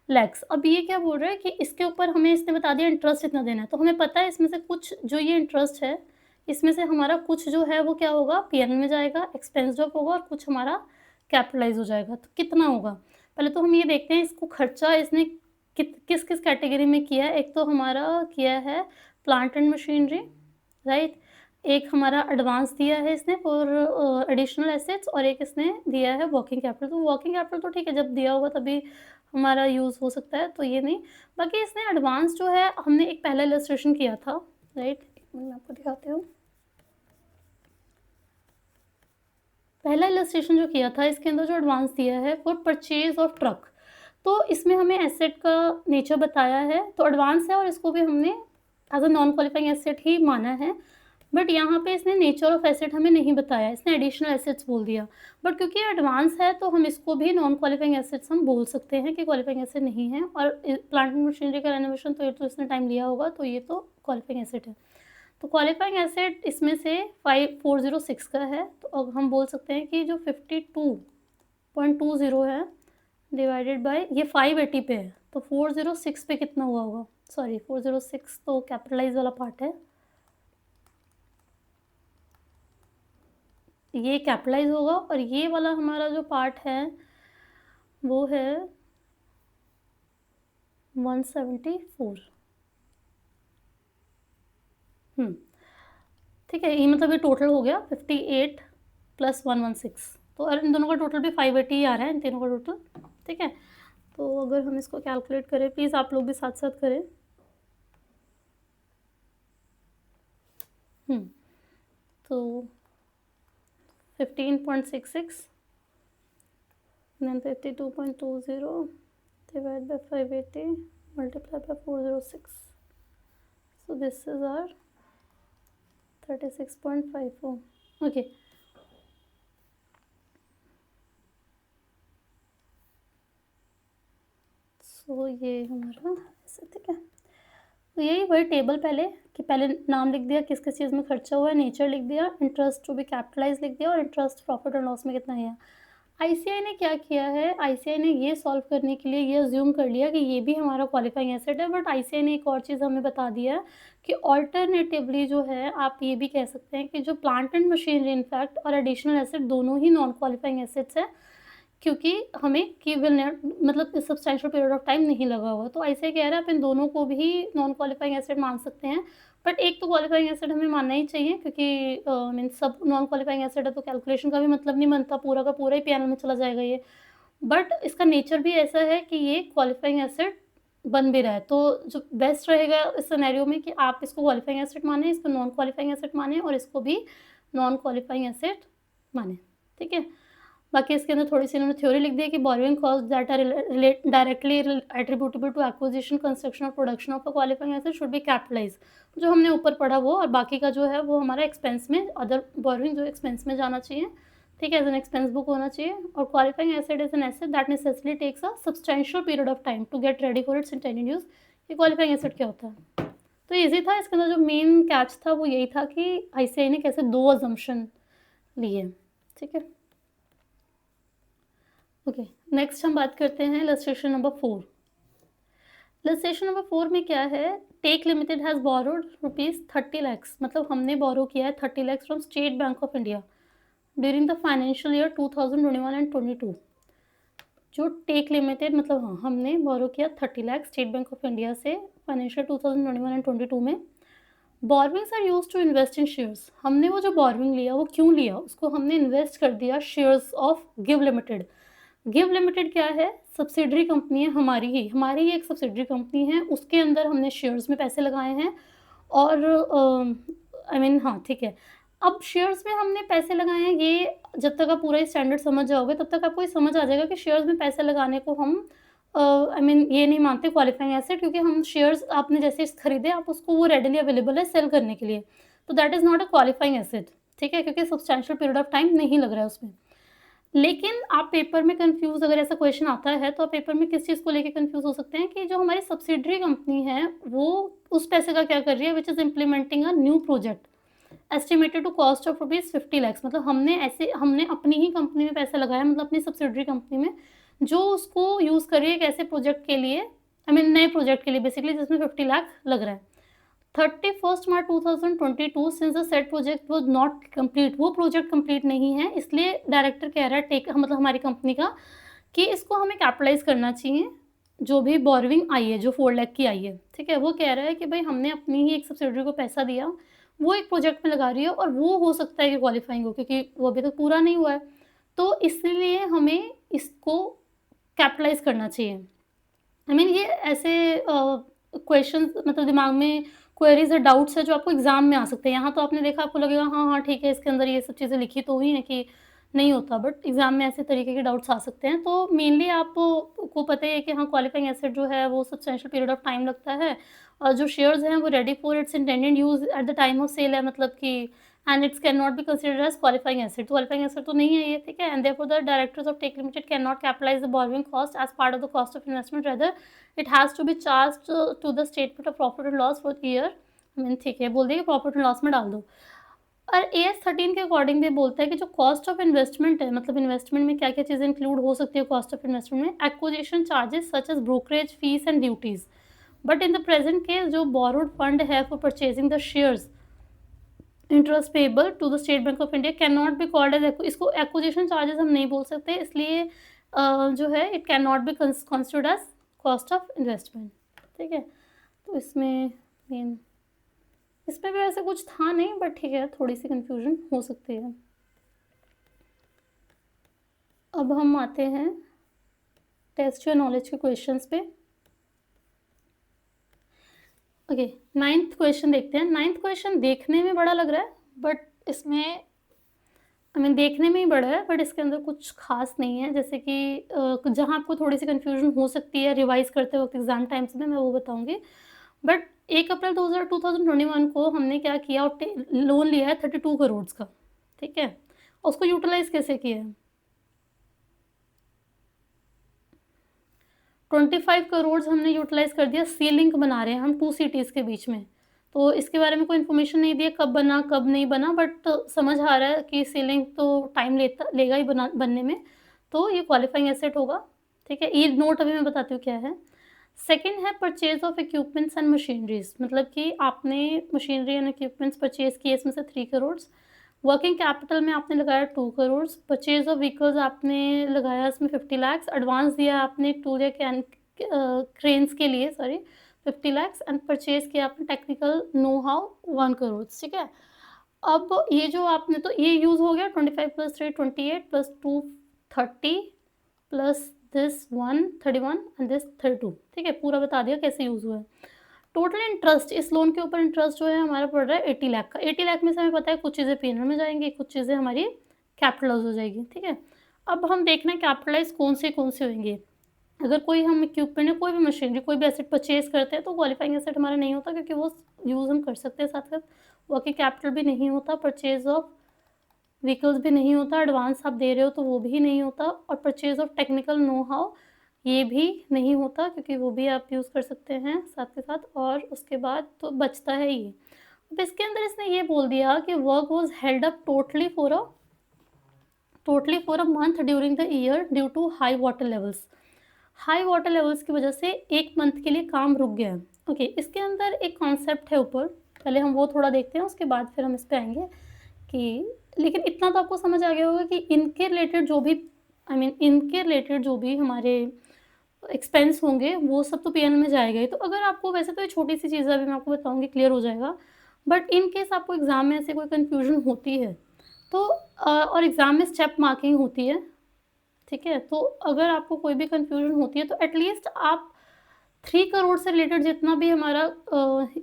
lakhs। अब ये क्या बोल रहा है कि इसके ऊपर हमें इसने बता दिया इंटरेस्ट इतना देना है, तो हमें पता है इसमें से कुछ जो ये इंटरेस्ट है, इसमें से हमारा कुछ जो है वो क्या होगा, पीएनएल में जाएगा, एक्सपेंस ऑफ होगा, और कुछ हमारा कैपिटलाइज हो जाएगा। तो कितना होगा, पहले तो हम ये देखते हैं इसको खर्चा इसने किस किस कैटेगरी में किया है। एक तो हमारा किया है प्लांट एंड मशीनरी, राइट। एक हमारा एडवांस दिया है इसने फॉर एडिशनल एसेट्स, और एक इसने दिया है वर्किंग कैपिटल। तो वर्किंग कैपिटल तो ठीक है, जब दिया होगा तभी हमारा यूज़ हो सकता है, तो ये नहीं। बाकी इसने एडवांस जो है, हमने एक पहला इलस्ट्रेशन किया था, राइट, एक मिनट आपको दिखाती हूँ। पहला इलस्ट्रेशन जो किया था, इसके अंदर जो एडवांस दिया है फॉर परचेज ऑफ ट्रक, तो इसमें हमें एसेट का नेचर बताया है, तो एडवांस है और इसको भी हमने as a non qualifying asset ही माना है। बट यहाँ पे इसने नेचर ऑफ एसेट हमें नहीं बताया, इसने एडिशनल एसेट्स बोल दिया। बट क्योंकि एडवांस है तो हम इसको भी नॉन क्वालिफाइंग एसेट्स हम बोल सकते हैं कि क्वालिफाइंग एसेट नहीं है। और प्लांट एंड मशीनरी का रेनोवेशन तो ये तो इसने टाइम लिया होगा, तो ये तो क्वालिफाइंग एसेट है। तो क्वालिफाइंग एसेट इसमें से 5406 का है, तो अब हम बोल सकते हैं कि जो 52.20 है डिवाइडेड बाय ये 580 पे है, तो 406 पे कितना हुआ होगा, सॉरी 406 तो कैपिटलाइज वाला पार्ट है, ये कैपिटलाइज होगा, और ये वाला हमारा जो पार्ट है वो है 174। ठीक है, ये मतलब ये टोटल हो गया 58 प्लस 116, तो और इन दोनों का टोटल भी 580 ही आ रहा है, इन तीनों का टोटल, ठीक है। तो अगर हम इसको कैलकुलेट करें, प्लीज़ आप लोग भी साथ साथ करें। तो 15.66 then 52.20 divided by 580 multiplied by 406, so this is our 36.54, okay। सो ये हमारा ऐसे, ठीक है। तो यही वही टेबल पहले कि पहले नाम लिख दिया, किस किस चीज़ में खर्चा हुआ है, नेचर लिख दिया, इंटरेस्ट टू बी कैपिटलाइज लिख दिया, और इंटरेस्ट प्रॉफिट और लॉस में कितना है। आईसीआई ने क्या किया है, आईसीआई ने ये सॉल्व करने के लिए ये अज्यूम कर लिया कि ये भी हमारा क्वालिफाइंग एसेट है, बट आईसीआई ने एक और चीज़ हमें बता दिया कि ऑल्टरनेटिवली जो है आप ये भी कह सकते हैं कि जो प्लांट एंड मशीनरी इनफैक्ट और एडिशनल एसेट दोनों ही नॉन क्वालिफाइंग एसेट्स है, क्योंकि हमें कि विल नॉट मतलब सब्सटेंशियल पीरियड ऑफ टाइम नहीं लगा हुआ। तो ऐसे कह रहे हैं आप इन दोनों को भी नॉन क्वालिफाइंग एसेट मान सकते हैं, बट एक तो क्वालिफाइंग एसेट हमें मानना ही चाहिए, क्योंकि मीन सब नॉन क्वालिफाइंग एसेट है तो कैलकुलेशन का भी मतलब नहीं बनता, पूरा का पूरा ही पीएनएल में चला जाएगा ये। बट इसका नेचर भी ऐसा है कि ये क्वालिफाइंग एसेट बन भी रहा है, तो जो बेस्ट रहेगा इस सिनेरियो में कि आप इसको क्वालिफाइंग एसेट माने, इसको नॉन क्वालिफाइंग एसेट माने, और इसको भी नॉन क्वालिफाइंग एसेट माने, ठीक है। बाकी इसके अंदर थोड़ी सी इन्होंने थ्योरी लिख दी है कि borrowing cost that are directly attributable to acquisition, construction और production of a qualifying asset should be capitalise. जो हमने ऊपर पढ़ा वो, और बाकी का जो है वो हमारा एक्सपेंस में, अदर बोरोइंग जो एक्सपेंस में जाना चाहिए, ठीक है, एज एन एक्सपेंस बुक होना चाहिए। और qualifying asset is an asset that necessarily takes a substantial period of time to get ready for its intended use. ये क्वालिफाइंग एसेट क्या होता है? तो ईजी था। इसके अंदर जो मेन कैच था वो यही था कि आईसीआई ने कैसे 2 अजम्पशन लिए, ठीक है। ओके, नेक्स्ट हम बात करते हैं इलस्ट्रेशन नंबर 4। इलस्ट्रेशन नंबर 4 में क्या है, Tech Limited has borrowed ₹30 lakhs, मतलब हमने बोरो किया है 30 lakhs from State Bank of India during the financial year 2021 and 22। जो टेक लिमिटेड, मतलब हाँ, हमने बोरो किया 30 lakhs State Bank of India से फाइनेंशियल 2021 एंड 22 में। Borrowings are use to invest in shares. हमने वो जो बोरविंग लिया वो क्यों लिया, उसको हमने इन्वेस्ट कर दिया shares of give limited. Give limited क्या है, सब्सिडरी कंपनी है हमारी ही एक सब्सिडरी कंपनी है, उसके अंदर हमने शेयर्स में पैसे लगाए हैं। और हाँ, ठीक है। अब शेयर्स में हमने पैसे लगाए हैं, ये जब तक आप पूरा स्टैंडर्ड समझ जाओगे तब तक आपको ये समझ आ जाएगा कि शेयर्स में पैसे लगाने को हम ये नहीं मानते क्वालिफाइंग एसेट, क्योंकि हम शेयर्स आपने जैसे खरीदे, आप उसको वो रेडीली अवेलेबल है सेल करने के लिए, तो that is not a qualifying asset, ठीक है, क्योंकि सब्सटैंशियल पीरियड ऑफ टाइम नहीं लग रहा है उसमें। लेकिन आप पेपर में कंफ्यूज, अगर ऐसा क्वेश्चन आता है तो आप पेपर में किस चीज़ को लेके कंफ्यूज हो सकते हैं कि जो हमारी सब्सिडरी कंपनी है वो उस पैसे का क्या कर रही है, which is implementing a new project estimated to cost of ₹50 lakhs। मतलब हमने अपनी ही कंपनी में पैसा लगाया, मतलब अपनी सब्सिडरी कंपनी में, जो उसको यूज़ कर रही है एक ऐसे प्रोजेक्ट के लिए, नए प्रोजेक्ट के लिए बेसिकली, जिसमें 50 लाख लग रहा है। 31 March 2022 since the set project was not complete, वो प्रोजेक्ट कंप्लीट नहीं है, इसलिए डायरेक्टर कह रहा है मतलब हमारी कंपनी का, कि इसको हमें कैपिटलाइज करना चाहिए, जो भी बोरविंग आई है, जो 4 लाख की आई है, ठीक है। वो कह रहा है कि भाई हमने अपनी ही एक सब्सिडरी को पैसा दिया, वो एक प्रोजेक्ट में लगा रही है, और वो हो सकता है कि क्वालिफाइंग हो, क्योंकि वो अभी तक पूरा नहीं हुआ है, तो इसलिए हमें इसको कैपिटलाइज करना चाहिए। ये ऐसे क्वेश्चंस, मतलब दिमाग में क्वेरीज और डाउट्स है जो आपको एग्जाम में आ सकते हैं। यहाँ तो आपने देखा, आपको लगेगा हाँ हाँ ठीक है, इसके अंदर ये सब चीज़ें लिखी तो हुई हैं कि नहीं होता, बट एग्जाम में ऐसे तरीके के डाउट्स आ सकते हैं। तो मेनली आपको पता ही है कि हाँ, क्वालिफाइंग एसेट जो है वो सब्सटेंशियल पीरियड ऑफ टाइम लगता है, और जो शेयर्स हैं वो ready for its intended use at the time of sale है, मतलब कि and its can not be considered as qualifying asset. Qualifying asset तो नहीं है ये, ठीक है। And therefore the directors of Tech Limited can not capitalise the borrowing cost as part of the cost of investment, rather it has to be charge to the statement of profit and loss for year. ठीक है, बोल दिया कि profit and loss में डाल दो। और AS 13 के अकॉर्डिंग भी बोलता है कि जो कॉस्ट ऑफ इन्वेस्टमेंट है, मतलब इन्वेस्टमेंट में क्या क्या चीज़ें इंक्लूड हो सकती है कॉस्ट ऑफ इन्वेस्टमेंट में, acquisition charges such as brokerage fees and duties. But in the present case जो बोरोड फंड है for purchasing the shares, interest payable to the State Bank of India can not be called as, इसको acquisition charges हम नहीं बोल सकते, इसलिए जो है it can not be considered as cost of investment, ठीक है। तो इसमें मेन, इसमें भी ऐसा कुछ था नहीं, बट ठीक है, थोड़ी सी कंफ्यूजन हो सकती है। अब हम आते हैं टेस्ट योर नॉलेज के क्वेश्चंस पे। ओके, 9th क्वेश्चन देखते हैं। 9th क्वेश्चन देखने में बड़ा लग रहा है, बट इसमें देखने में ही बड़ा है, बट इसके अंदर कुछ खास नहीं है। जैसे कि जहाँ आपको थोड़ी सी कंफ्यूजन हो सकती है रिवाइज करते वक्त एग्जाम टाइम्स में, मैं वो बताऊंगी। बट 1 अप्रैल 2021 को हमने क्या किया, लोन लिया है 32 करोड़ का, ठीक है। उसको यूटिलाइज कैसे किया है, 25 करोड़ हमने यूटिलाइज कर दिया, सी लिंक बना रहे हैं हम 2 सिटीज़ के बीच में। तो इसके बारे में कोई इन्फॉर्मेशन नहीं दी है कब बना कब नहीं बना, बट समझ आ रहा है कि सी लिंक तो टाइम लेगा ही बनने में, तो ये क्वालिफाइंग एसेट होगा, ठीक है। ये नोट अभी मैं बताती हूँ क्या है। सेकेंड है purchase of equipments and machineries, मतलब कि आपने मशीनरी एंड इक्विपमेंट्स परचेज किए, इसमें से 3 करोड़। वर्किंग कैपिटल में आपने लगाया 2 करोड़। परचेज ऑफ व्हीकल्स आपने लगाया इसमें 50 लाख। एडवांस दिया आपने टूल या क्रेन्स के लिए, सॉरी, 50 लाख। एंड परचेज किया आपने टेक्निकल नो हाउ 1 करोड़, ठीक है। अब ये जो आपने, तो ये यूज़ हो गया 25 + 3 28 + 2 30 प्लस दिस 131 एंड दिस 32, ठीक है। पूरा बता दिया कैसे यूज़ हुआ है। टोटल इंटरेस्ट, इस लोन के ऊपर इंटरेस्ट जो है हमारा पड़ रहा है 80 लाख का। 80 लाख में से हमें पता है कुछ चीज़ें P&L में जाएंगी, कुछ चीज़ें हमारी कैपिटलाइज हो जाएगी, ठीक है। अब हम देखना है कैपिटलाइज़ कौन से होंगे। अगर कोई हम इक्विपमेंट या कोई भी मशीनरी, कोई भी एसेट परचेज़ करते हैं तो क्वालिफाइंग एसेट हमारा नहीं होता, क्योंकि वो यूज़ हम कर सकते हैं साथ-साथ। वर्किंग कैपिटल भी नहीं होता, परचेज़ ऑफ व्हीकल्स भी नहीं होता, एडवांस आप दे रहे हो तो वो भी नहीं होता, और purchase of technical know how ये भी नहीं होता, क्योंकि वो भी आप यूज़ कर सकते हैं साथ के साथ। और उसके बाद तो बचता है ये। अब इसके अंदर इसने ये बोल दिया कि work was held up totally for a month during the year due to high water levels. High water levels की वजह से 1 मंथ के लिए काम रुक गया है। ओके, इसके अंदर एक कॉन्सेप्ट है ऊपर, पहले हम वो थोड़ा देखते हैं, उसके बाद फिर हम इस पे आएँगे कि लेकिन इतना तो आपको समझ आ गया होगा कि इनके रिलेटेड जो भी इनके रिलेटेड जो भी हमारे एक्सपेंस होंगे, वो सब तो पीएनएल में जाएगा ही। तो अगर आपको, वैसे तो ये छोटी-सी चीज़ है, अभी मैं आपको बताऊँगी, क्लियर हो जाएगा। बट इन केस आपको एग्ज़ाम में ऐसे कोई कन्फ्यूज़न होती है, तो और एग्ज़ाम में स्टेप मार्किंग होती है, ठीक है? तो अगर आपको कोई भी कन्फ्यूज़न होती है तो एटलीस्ट आप 3 करोड़ से रिलेटेड जितना भी हमारा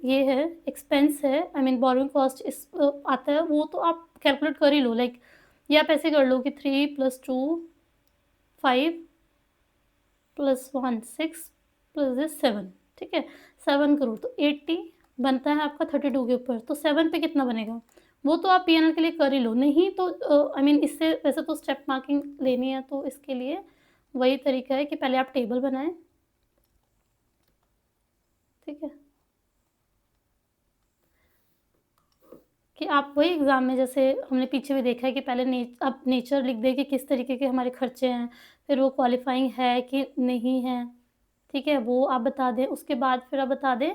ये है, एक्सपेंस है, बोरोइंग कॉस्ट आता है, वो तो आप कैलकुलेट कर ही लो। लाइक या आप ऐसे कर लो कि 3 + 2 5 + 1 6 + दिस 7, ठीक है? 7 करोड़ तो 80 बनता है आपका 32 के ऊपर, तो 7 पे कितना बनेगा? वो तो आप पीएनएल के लिए कर ही लो। नहीं तो इससे वैसे तो स्टेप मार्किंग लेनी है, तो इसके लिए वही तरीका है कि पहले आप टेबल बनाएँ, ठीक है? कि आप वही एग्ज़ाम में, जैसे हमने पीछे भी देखा है कि पहले आप नेचर लिख दें कि किस तरीके के हमारे खर्चे हैं, फिर वो क्वालिफ़ाइंग है कि नहीं है, ठीक है? वो आप बता दें, उसके बाद फिर आप बता दें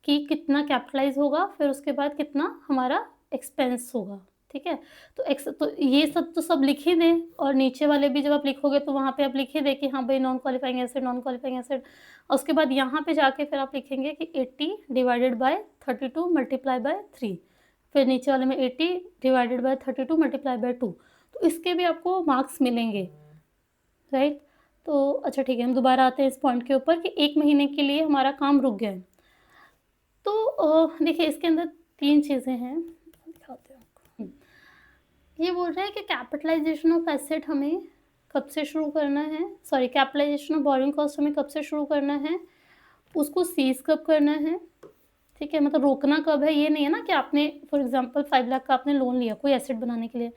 कि कितना कैपिटलाइज़ होगा, फिर उसके बाद कितना हमारा एक्सपेंस होगा, ठीक है? तो ये सब तो सब लिख ही दें, और नीचे वाले भी जब आप लिखोगे तो वहाँ पे आप लिख ही दें कि हाँ, भई नॉन क्वालिफ़ाइंग एसेट। और उसके बाद यहाँ पे जाके फिर आप लिखेंगे कि 80 डिवाइडेड बाय 32 मल्टीप्लाई बाय 3, फिर नीचे वाले में 80 डिवाइडेड बाय 32 मल्टीप्लाई बाय 2। तो इसके भी आपको मार्क्स मिलेंगे, राइट? तो अच्छा, ठीक है, हम दोबारा आते हैं इस पॉइंट के ऊपर कि 1 महीने के लिए हमारा काम रुक गया है। तो देखिए इसके अंदर 3 चीज़ें हैं, दिखाती हूँ आपको। ये बोल रहा है कि कैपिटलाइज़ेशन ऑफ एसेट हमें कब से शुरू करना है, sorry, capitalisation of borrowing cost हमें कब से शुरू करना है, उसको सीज़ कब करना है, ठीक है? मतलब रोकना कब है, ये नहीं है ना कि आपने फॉर एग्ज़ाम्पल 5 लाख का आपने लोन लिया कोई एसेट बनाने के लिए,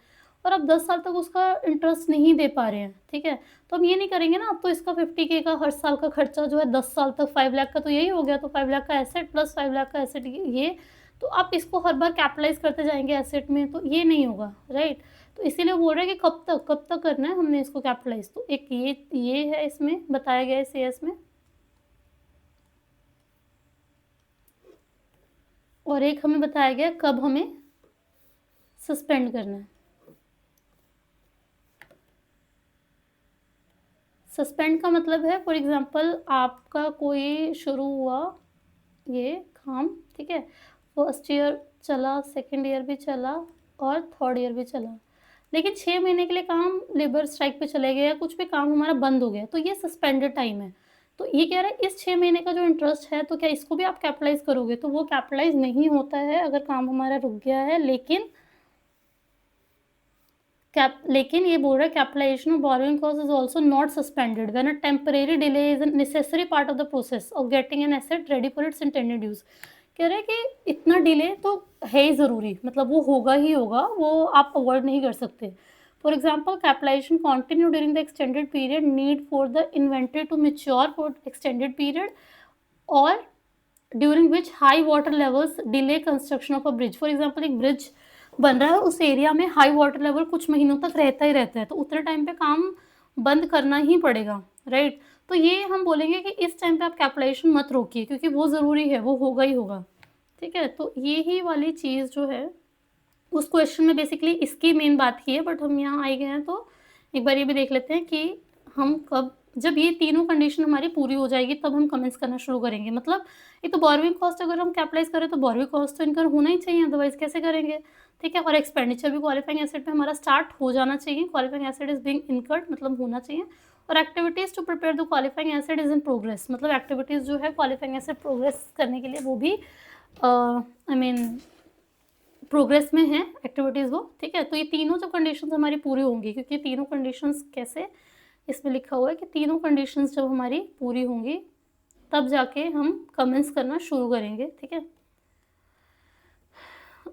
और आप 10 साल तक उसका इंटरेस्ट नहीं दे पा रहे हैं, ठीक है? तो हम ये नहीं करेंगे ना, अब तो इसका 50 के का हर साल का खर्चा जो है 10 साल तक 5 लाख का तो यही हो गया, तो 5 लाख का एसेट प्लस 5 लाख का एसेट ये, तो आप इसको हर बार कैपिटलाइज़ करते जाएँगे एसेट में, तो ये नहीं होगा, राइट? तो इसीलिए बोल रहे हैं कि कब तक करना है हमने इसको कैपिटलाइज़, तो एक ये है इसमें बताया गया है सीएस में, और एक हमें बताया गया है कब हमें सस्पेंड करना है। सस्पेंड का मतलब है फॉर एग्ज़ाम्पल आपका कोई शुरू हुआ ये काम, ठीक है? फर्स्ट ईयर चला, सेकंड ईयर भी चला और थर्ड ईयर भी चला। लेकिन 6 महीने के लिए काम लेबर स्ट्राइक पे चले गए या कुछ भी काम हमारा बंद हो गया, तो ये सस्पेंडेड टाइम है। तो ये कह रहा है इस 6 महीने का जो इंटरेस्ट है, तो क्या इसको भी आप कैपिटलाइज़ करोगे? तो वो कैपिटलाइज़ नहीं होता है अगर काम हमारा रुक गया है, लेकिन ये बोल रहा है capitalisation of borrowing cost is also not suspended when a temporary delay is a necessary part of the process of getting an asset ready for its intended use. कह रहे हैं कि इतना डिले तो है ही ज़रूरी, मतलब वो होगा ही होगा, वो आप अवॉइड नहीं कर सकते। For example capitalisation continue during the extended period need for the inventory to mature for extended period, और during which high water levels delay construction of a bridge. For example एक ब्रिज बन रहा है, उस area में high water level कुछ महीनों तक रहता ही रहता है, तो उतने टाइम पे काम बंद करना ही पड़ेगा, राइट? तो ये हम बोलेंगे कि इस टाइम पे आप कैपिटलाइजेशन मत रोकिए, क्योंकि वो ज़रूरी है, वो होगा ही होगा, ठीक है? तो ये ही वाली चीज़ जो है उस क्वेश्चन में बेसिकली इसकी मेन बात की है, बट हम यहाँ आए गए हैं तो एक बार ये भी देख लेते हैं कि हम कब, जब ये तीनों कंडीशन हमारी पूरी हो जाएगी तब हम कमेंट्स करना शुरू करेंगे। मतलब एक तो बोरोइंग कॉस्ट अगर हम कैपिटलाइज़ करें तो बोरोइंग कॉस्ट तो इनकर होना ही चाहिए, अदरवाइज़ कैसे करेंगे, ठीक है? और एक्सपेंडिचर भी क्वालिफाइंग एसेट पे हमारा स्टार्ट हो जाना चाहिए, qualifying asset is being incurred मतलब होना चाहिए, और activities to prepare the qualifying asset is in progress, मतलब एक्टिविटीज़ जो है क्वालिफाइंग एसेट प्रोग्रेस करने के लिए वो भी आई मीन प्रोग्रेस में हैं एक्टिविटीज़ वो, ठीक है? तो ये तीनों जो कंडीशंस हमारी पूरी होंगी, क्योंकि तीनों कंडीशंस कैसे, इसमें लिखा हुआ है कि तीनों कंडीशंस जब हमारी पूरी होंगी तब जाके हम कमेंस करना शुरू करेंगे, ठीक है?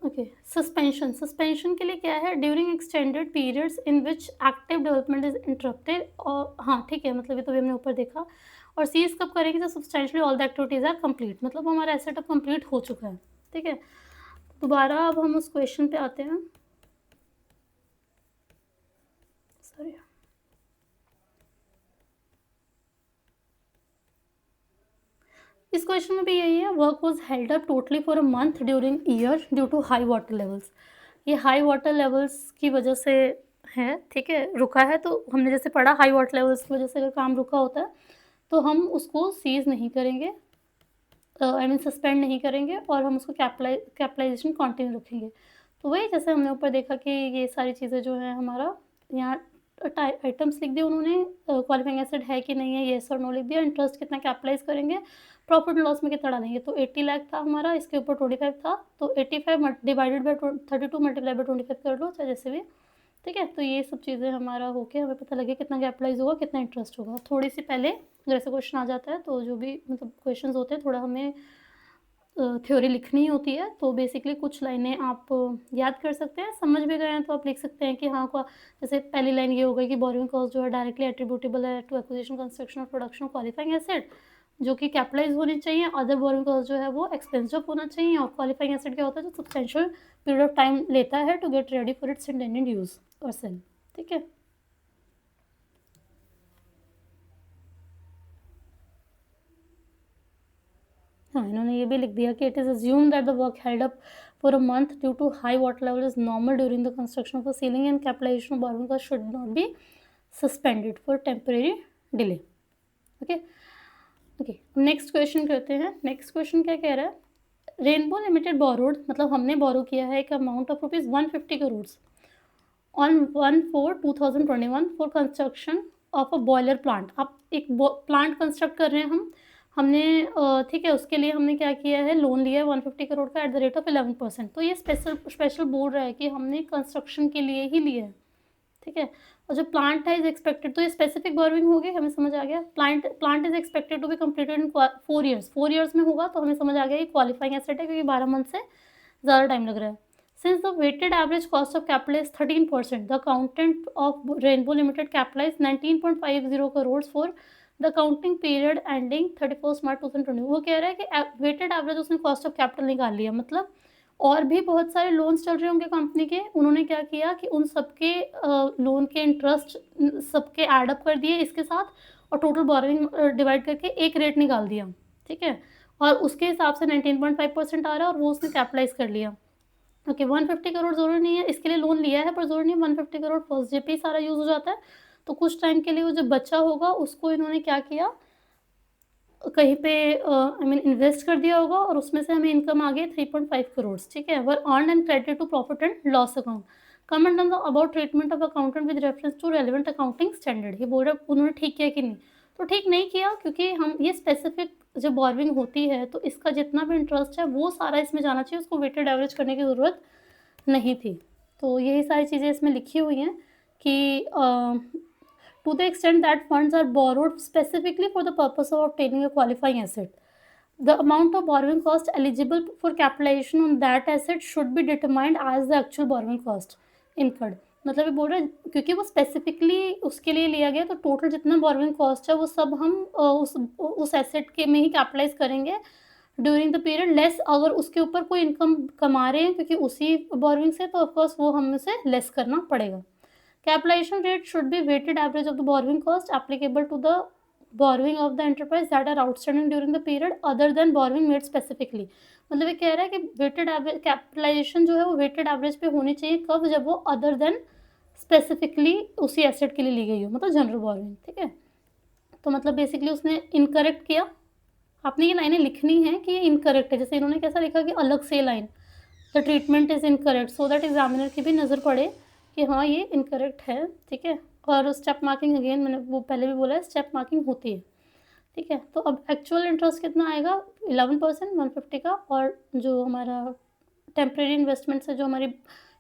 ओके, सस्पेंशन के लिए क्या है? During extended periods in which active development is interrupted, और हाँ ठीक है, मतलब ये तो भी हमने ऊपर देखा। और सीज कब करेंगे? जब substantially all the activities are complete, मतलब हमारा एसेट अब कंप्लीट हो चुका है, ठीक है? दोबारा अब हम उस क्वेश्चन पे आते हैं। सॉरी, इस क्वेश्चन में भी यही है, work was held up totally for a month during year due to high water levels. ये हाई वाटर लेवल्स की वजह से है, ठीक है, रुका है। तो हमने जैसे पढ़ा, हाई वाटर लेवल्स की वजह से अगर काम रुका होता है तो हम उसको सीज नहीं करेंगे, आई मीन सस्पेंड नहीं करेंगे, और हम उसको कैपिटलाइजेशन कंटिन्यू रखेंगे। तो वही जैसे हमने ऊपर देखा कि ये सारी चीज़ें जो है हमारा यहाँ आइटम्स लिख दिए उन्होंने, क्वालिफाइंग एसिड है कि नहीं है, येस और नो लिख दिया। इंटरेस्ट कितना कैपिटलाइज करेंगे, प्रॉफिट एंड लॉस में कितना डालेंगे। तो 80 लाख था हमारा, इसके ऊपर 25 था, तो 85 डिवाइडेड बाई 32 मल्टीप्लाई बाई 25 कर लो, चाहे जैसे भी, ठीक है? तो ये सब चीज़ें हमारा होके हमें पता लगे कितना कैपिटलाइज होगा, कितना इंटरेस्ट होगा। थोड़ी सी पहले अगर ऐसा क्वेश्चन आ जाता है तो जो भी मतलब क्वेश्चंस होते हैं, थोड़ा हमें थ्योरी लिखनी होती है, तो बेसिकली कुछ लाइनें आप याद कर सकते हैं। समझ भी गए हैं तो आप लिख सकते हैं कि हाँ को, जैसे पहली लाइन ये हो गई कि बोरोइंग कॉस्ट जो है डायरेक्टली एट्रीब्यूटेबल है टू एक्विजिशन, कंस्ट्रक्शन और प्रोडक्शन ऑफ क्वालिफाइंग एसेट, जो कि कैपिटलाइज होनी चाहिए। अदर बोरोइंग कॉस्ट जो है वो एक्सपेंसिव होना चाहिए। और क्वालिफाइंग एसेट क्या होता है? जो सब्सटेंशियल पीरियड ऑफ टाइम लेता है to get ready for its intended use और सेल, ठीक है? हाँ, इन्होंने ये भी लिख दिया कि it is assume that the work held up for a month due to high water level is normal during the construction of a ceiling and capitalisation of borrowing cost should not be suspended for temporary delay. Okay, okay, next question करते हैं। Next question क्या कह रहा है? Rainbow limited borrowed, मतलब हमने borrow किया है एक amount of ₹150 crore on 1/4/2021 for construction of a boiler plant. अब एक प्लांट कंस्ट्रक्ट कर रहे हैं हम, हमने ठीक है, उसके लिए हमने क्या किया है? लोन लिया है 150 करोड़ का एट द रेट ऑफ 11%। तो ये स्पेशल स्पेशल बोल रहा है कि हमने कंस्ट्रक्शन के लिए ही लिया है, ठीक है? और जो प्लांट है इज एक्सपेक्टेड, तो ये स्पेसिफिक बोरोइंग होगी, हमें समझ आ गया। Plant is expected to be completed in 4 years में होगा, तो हमें समझ आ गया ये क्वालिफाइंग एसेट है, क्योंकि 12 मंथ से ज़्यादा टाइम लग रहा है। Since the weighted average cost of capital is 13%, the accountant of Rainbow Limited capitalized 19.50 crores for the accounting period ending 31st March 2020। वो कह रहा है कि वेटेड एवरेज उसने कॉस्ट ऑफ कैपिटल निकाल लिया, मतलब और भी बहुत सारे लोन्स चल रहे होंगे कंपनी के, उन्होंने क्या किया कि उन सबके लोन के इंटरेस्ट सबके एडअप कर दिए इसके साथ, और टोटल बोरोइंग डिवाइड करके एक रेट निकाल दिया, ठीक है? और उसके हिसाब से 19.5% आ रहा है, और वो उसने कैपिटलाइज कर लिया। ओके, 150 करोड़ ज़रूरी नहीं है, इसके लिए लोन लिया है, पर ज़रूरी नहीं है 150 करोड़ फर्स्ट डे पे ही सारा यूज़ हो जाता है। तो कुछ टाइम के लिए वो जो बचा होगा उसको इन्होंने क्या किया, कहीं पे आई मीन इन्वेस्ट कर दिया होगा, और उसमें से हमें इनकम आ गई 3.5 करोड़, ठीक है? Were earn and credit to profit and loss account. Comment on the about treatment of accountant with reference to relevant accounting standard. ये बोल रहा है उन्होंने ठीक किया कि नहीं? तो ठीक नहीं किया, क्योंकि हम ये स्पेसिफिक जब बोरोइंग होती है तो इसका जितना भी इंटरेस्ट है वो सारा इसमें जाना चाहिए, उसको वेटेड एवरेज करने की ज़रूरत नहीं थी। तो यही सारी चीज़ें इसमें लिखी हुई हैं कि to the extent that funds are borrowed specifically for the purpose of obtaining a qualifying asset, the amount of borrowing cost eligible for capitalization on that asset should be determined as the actual borrowing cost incurred। मतलब ये बोल रहे हैं क्योंकि वो specifically उसके लिए लिया गया, तो टोटल जितना बोरोइंग कॉस्ट है वो सब हम उस एसेट के में ही कैपिटलाइज करेंगे ड्यूरिंग द पीरियड लेस। अगर उसके ऊपर कोई इनकम कमा रहे हैं क्योंकि उसी बोरोइंग से, तो ऑफकोर्स वो हमें से लेस करना पड़ेगा। Capitalization rate should be weighted average of the borrowing cost applicable to the borrowing of the enterprise that are outstanding during the period other than borrowing made specifically। मतलब ये कह रहा है कि वेटेड एवरेज कैपिटलाइजेशन जो है वो weighted average पे होनी चाहिए, कब? जब वो अदर देन स्पेसिफिकली उसी एसेट के लिए ली गई हो, मतलब जनरल बोरोइंग, ठीक है? तो मतलब बेसिकली उसने इनकरेक्ट किया। आपने ये लाइनें लिखनी है कि ये इनकरेक्ट है, जैसे इन्होंने कैसा लिखा कि अलग से line, the treatment is incorrect, so that examiner की भी नज़र पड़े कि हाँ ये इनकरेक्ट है, ठीक है? और स्टेप मार्किंग अगेन मैंने वो पहले भी बोला है, स्टेप मार्किंग होती है, ठीक है? तो अब एक्चुअल इंटरेस्ट कितना आएगा? 11% 150 का, और जो हमारा टेम्परेरी इन्वेस्टमेंट से जो हमारी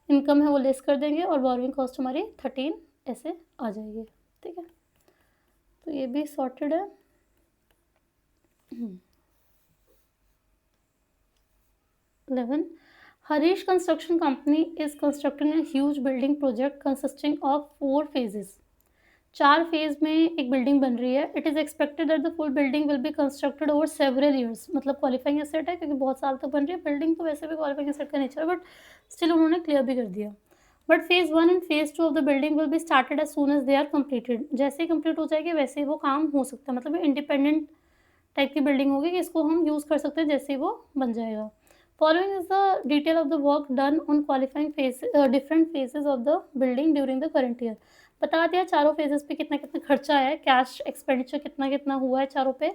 इनकम है वो लेस कर देंगे और बोरोइंग कॉस्ट हमारी 13 ऐसे आ जाएगी। ठीक है, तो ये भी सॉर्टेड है। 11. Harish Construction Company is constructing a huge building project consisting of 4 phases. 4 phase में एक बिल्डिंग बन रही है। It is expected that the full building will be constructed over several years. मतलब क्वालिफाइंग एसेट है क्योंकि बहुत साल तक बन रही है बिल्डिंग, तो वैसे भी क्वालिफाइंग एसेट का नेचर है, बट स्टिल उन्होंने क्लियर भी कर दिया। But phase 1 and phase 2 of the building will be started as soon as they are completed. जैसे ही कंप्लीट हो जाएगी वैसे ही वो काम हो सकता है। मतलब इंडिपेंडेंट टाइप की बिल्डिंग होगी कि इसको हम यूज़ कर सकते हैं जैसे ही वो बन जाएगा। Following is the detail of the work done on qualifying phase different phases of the building during the current year. बता दिया चारों फेजेस पे कितना कितना खर्चा है, कैश एक्सपेंडिचर कितना कितना हुआ है चारों पे,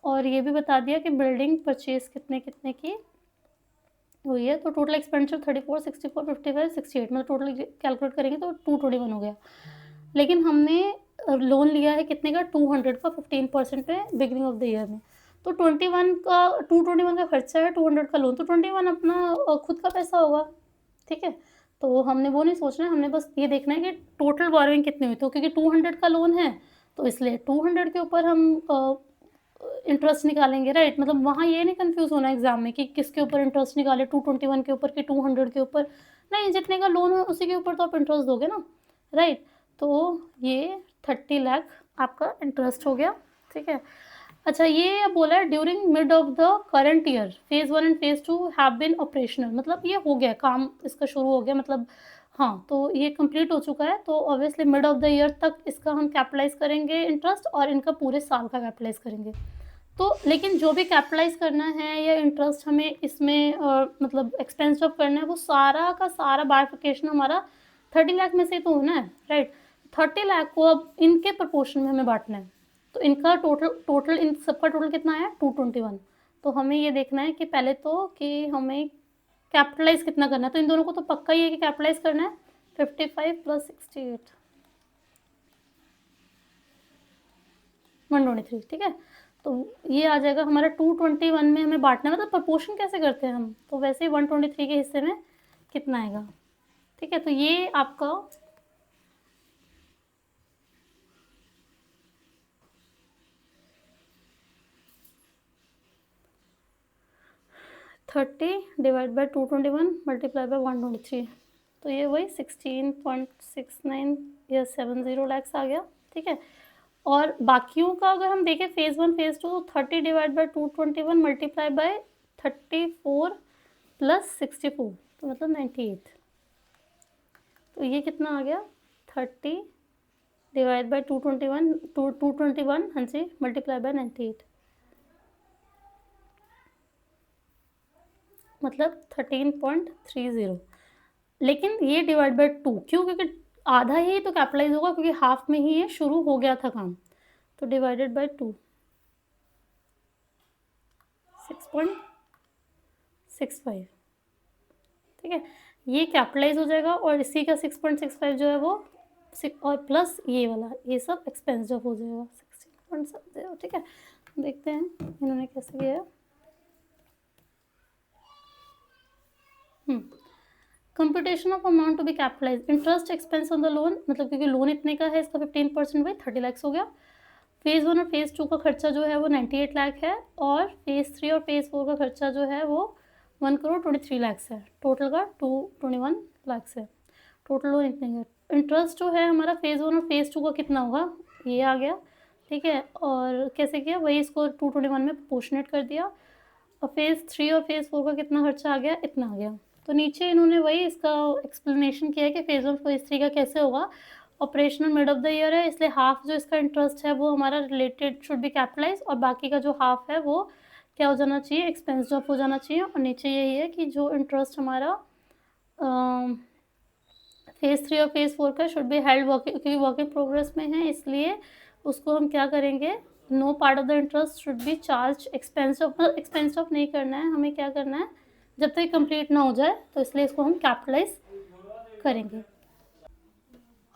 और ये भी बता दिया कि बिल्डिंग परचेज कितने कितने की हुई है। तो टोटल एक्सपेंडिचर 34, 64, 55, 68, मतलब टोटल कैलकुलेट करेंगे तो 221 हो गया। लेकिन हमने लोन लिया है कितने का, 200 का 15% पे बिगिनिंग ऑफ द ईयर में। तो 221 का खर्चा है, 200 का लोन, तो 21 अपना खुद का पैसा होगा। ठीक है, तो हमने वो नहीं सोचना है, हमने बस ये देखना है कि टोटल बोरोइंग कितनी हुई। तो क्योंकि 200 का लोन है तो इसलिए 200 के ऊपर हम इंटरेस्ट निकालेंगे, राइट। मतलब वहाँ ये नहीं कंफ्यूज होना एग्जाम में कि किसके ऊपर इंटरेस्ट निकाले, 221 के ऊपर कि 200 के ऊपर। नहीं, जितने का लोन है उसी के ऊपर तो आप इंटरेस्ट दोगे ना, राइट। तो ये 30 लाख आपका इंटरेस्ट हो गया। ठीक है, अच्छा ये बोला है during mid of the current year phase 1 and phase 2 have been operational. मतलब ये हो गया काम, इसका शुरू हो गया, मतलब हाँ, तो ये कंप्लीट हो चुका है। तो obviously mid of the year तक इसका हम कैपिटलाइज करेंगे इंटरेस्ट, और इनका पूरे साल का कैपिटलाइज करेंगे। तो लेकिन जो भी कैपिटलाइज करना है या इंटरेस्ट हमें इसमें मतलब एक्सपेंस ऑफ करना है, वो सारा का सारा बाइफिकेशन हमारा 30 लाख में से तो होना है, राइट। 30 लाख को अब इनके प्रपोर्शन में हमें बांटना है। तो इनका टोटल इन सबका टोटल कितना है, 221। तो हमें ये देखना है कि पहले तो कि हमें कैपिटलाइज कितना करना है। तो इन दोनों को तो पक्का ही है कि कैपिटलाइज करना है। 55 + 68 123। ठीक है, तो ये आ जाएगा हमारा 221 में हमें बांटना है। मतलब प्रपोर्शन कैसे करते हैं हम, तो वैसे ही 123 के हिस्से में कितना आएगा। ठीक है, तो ये आपका 30 डिवाइड बाई 221 मल्टीप्लाई बाई 123, तो ये वही 16.69 या 70 लैक्स आ गया। ठीक है, और बाकियों का अगर हम देखें फेज़ 1 फेज़ 2, तो 30 डिवाइड बाई 221 मल्टीप्लाई बाई 34 + 64, तो मतलब 98। तो ये कितना आ गया, 30 डिवाइड बाई 221 हाँ जी मल्टीप्लाई बाई 98, मतलब 13.30। लेकिन ये डिवाइड बाई 2 क्यों, क्योंकि आधा ही तो कैपिटलाइज होगा क्योंकि हाफ में ही ये शुरू हो गया था काम। तो डिवाइडेड बाई 2 6.65। ठीक है, ये कैपिटलाइज हो जाएगा और इसी का 6.65 जो है वो और प्लस ये वाला ये सब एक्सपेंस जब हो जाएगा 16.70। ठीक है, देखते हैं इन्होंने कैसे किया है। Computation of amount to be capitalise, interest expense on the loan, मतलब क्योंकि लोन इतने का है इसका 15% बाई 30 लाख हो गया। फेज़ 1 और फेज़ 2 का खर्चा जो है वो 98 लाख है, और फेज़ 3 और फेज़ 4 का खर्चा जो है वो 1,23 लाख है। टोटल का 221 लाख है। टोटल लोन इतने का। इंटरेस्ट जो है हमारा फेज़ 1 और फेज़ 2 का कितना होगा, ये आ गया। ठीक है, और कैसे किया, वही इसको 221 में प्रोपोर्शनेट कर दिया। और फेज़ 3 और फेज़ 4 का कितना खर्चा आ गया, इतना आ गया। तो नीचे इन्होंने वही इसका एक्सप्लेनेशन किया है कि फेज़ 1 फेज़ 3 का कैसे होगा। Operational mid of the year है, इसलिए हाफ जो इसका इंटरेस्ट है वो हमारा रिलेटेड शुड बी कैपिटलाइज, और बाकी का जो हाफ है वो क्या हो जाना चाहिए, एक्सपेंस ऑफ हो जाना चाहिए। और नीचे यही है कि जो इंटरेस्ट हमारा फेज़ 3 और फेज़ 4 का शुड बी हेल्ड वर्किंग, क्योंकि वर्किंग प्रोग्रेस में है इसलिए उसको हम क्या करेंगे, no part of the interest should be charge expense off नहीं करना है हमें, क्या करना है जब तक कंप्लीट ना हो जाए, तो इसलिए इसको हम कैपिटलाइज करेंगे।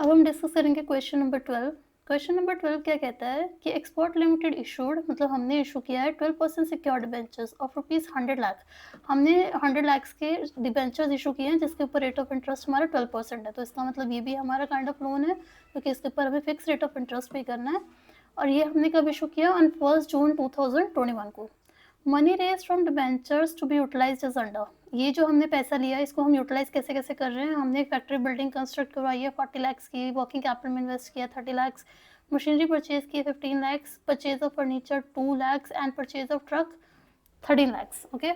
अब हम डिस्कस करेंगे क्वेश्चन नंबर 12। क्वेश्चन नंबर 12 क्या कहता है कि एक्सपोर्ट लिमिटेड इशूड, मतलब हमने इशू किया है 12% secured debentures of rupees 100 lakh. हमने 100 लाख के डिबेंचर्स इशू किए हैं जिसके ऊपर रेट ऑफ इंटरेस्ट हमारा 12% है। तो इसका मतलब ये भी हमारा काइंड ऑफ लोन है क्योंकि इसके ऊपर हमें फिक्स रेट ऑफ इंटरेस्ट पे करना है। और ये हमने कब इशू किया? ऑन 1 जून 2021 को। Money raise from debentures to be utilised as under, ये जो हमने पैसा लिया इसको हम यूटिलाइज कैसे कैसे कर रहे हैं? हमने एक फैक्ट्री बिल्डिंग कंस्ट्रक्ट करवाई है 40 लाख की, वर्किंग कैपिटल में इन्वेस्ट किया 30 लाख, मशीनरी परचेज की 15 lakh, purchase of furniture 2 lakh and purchase of truck 13 lakh. Okay,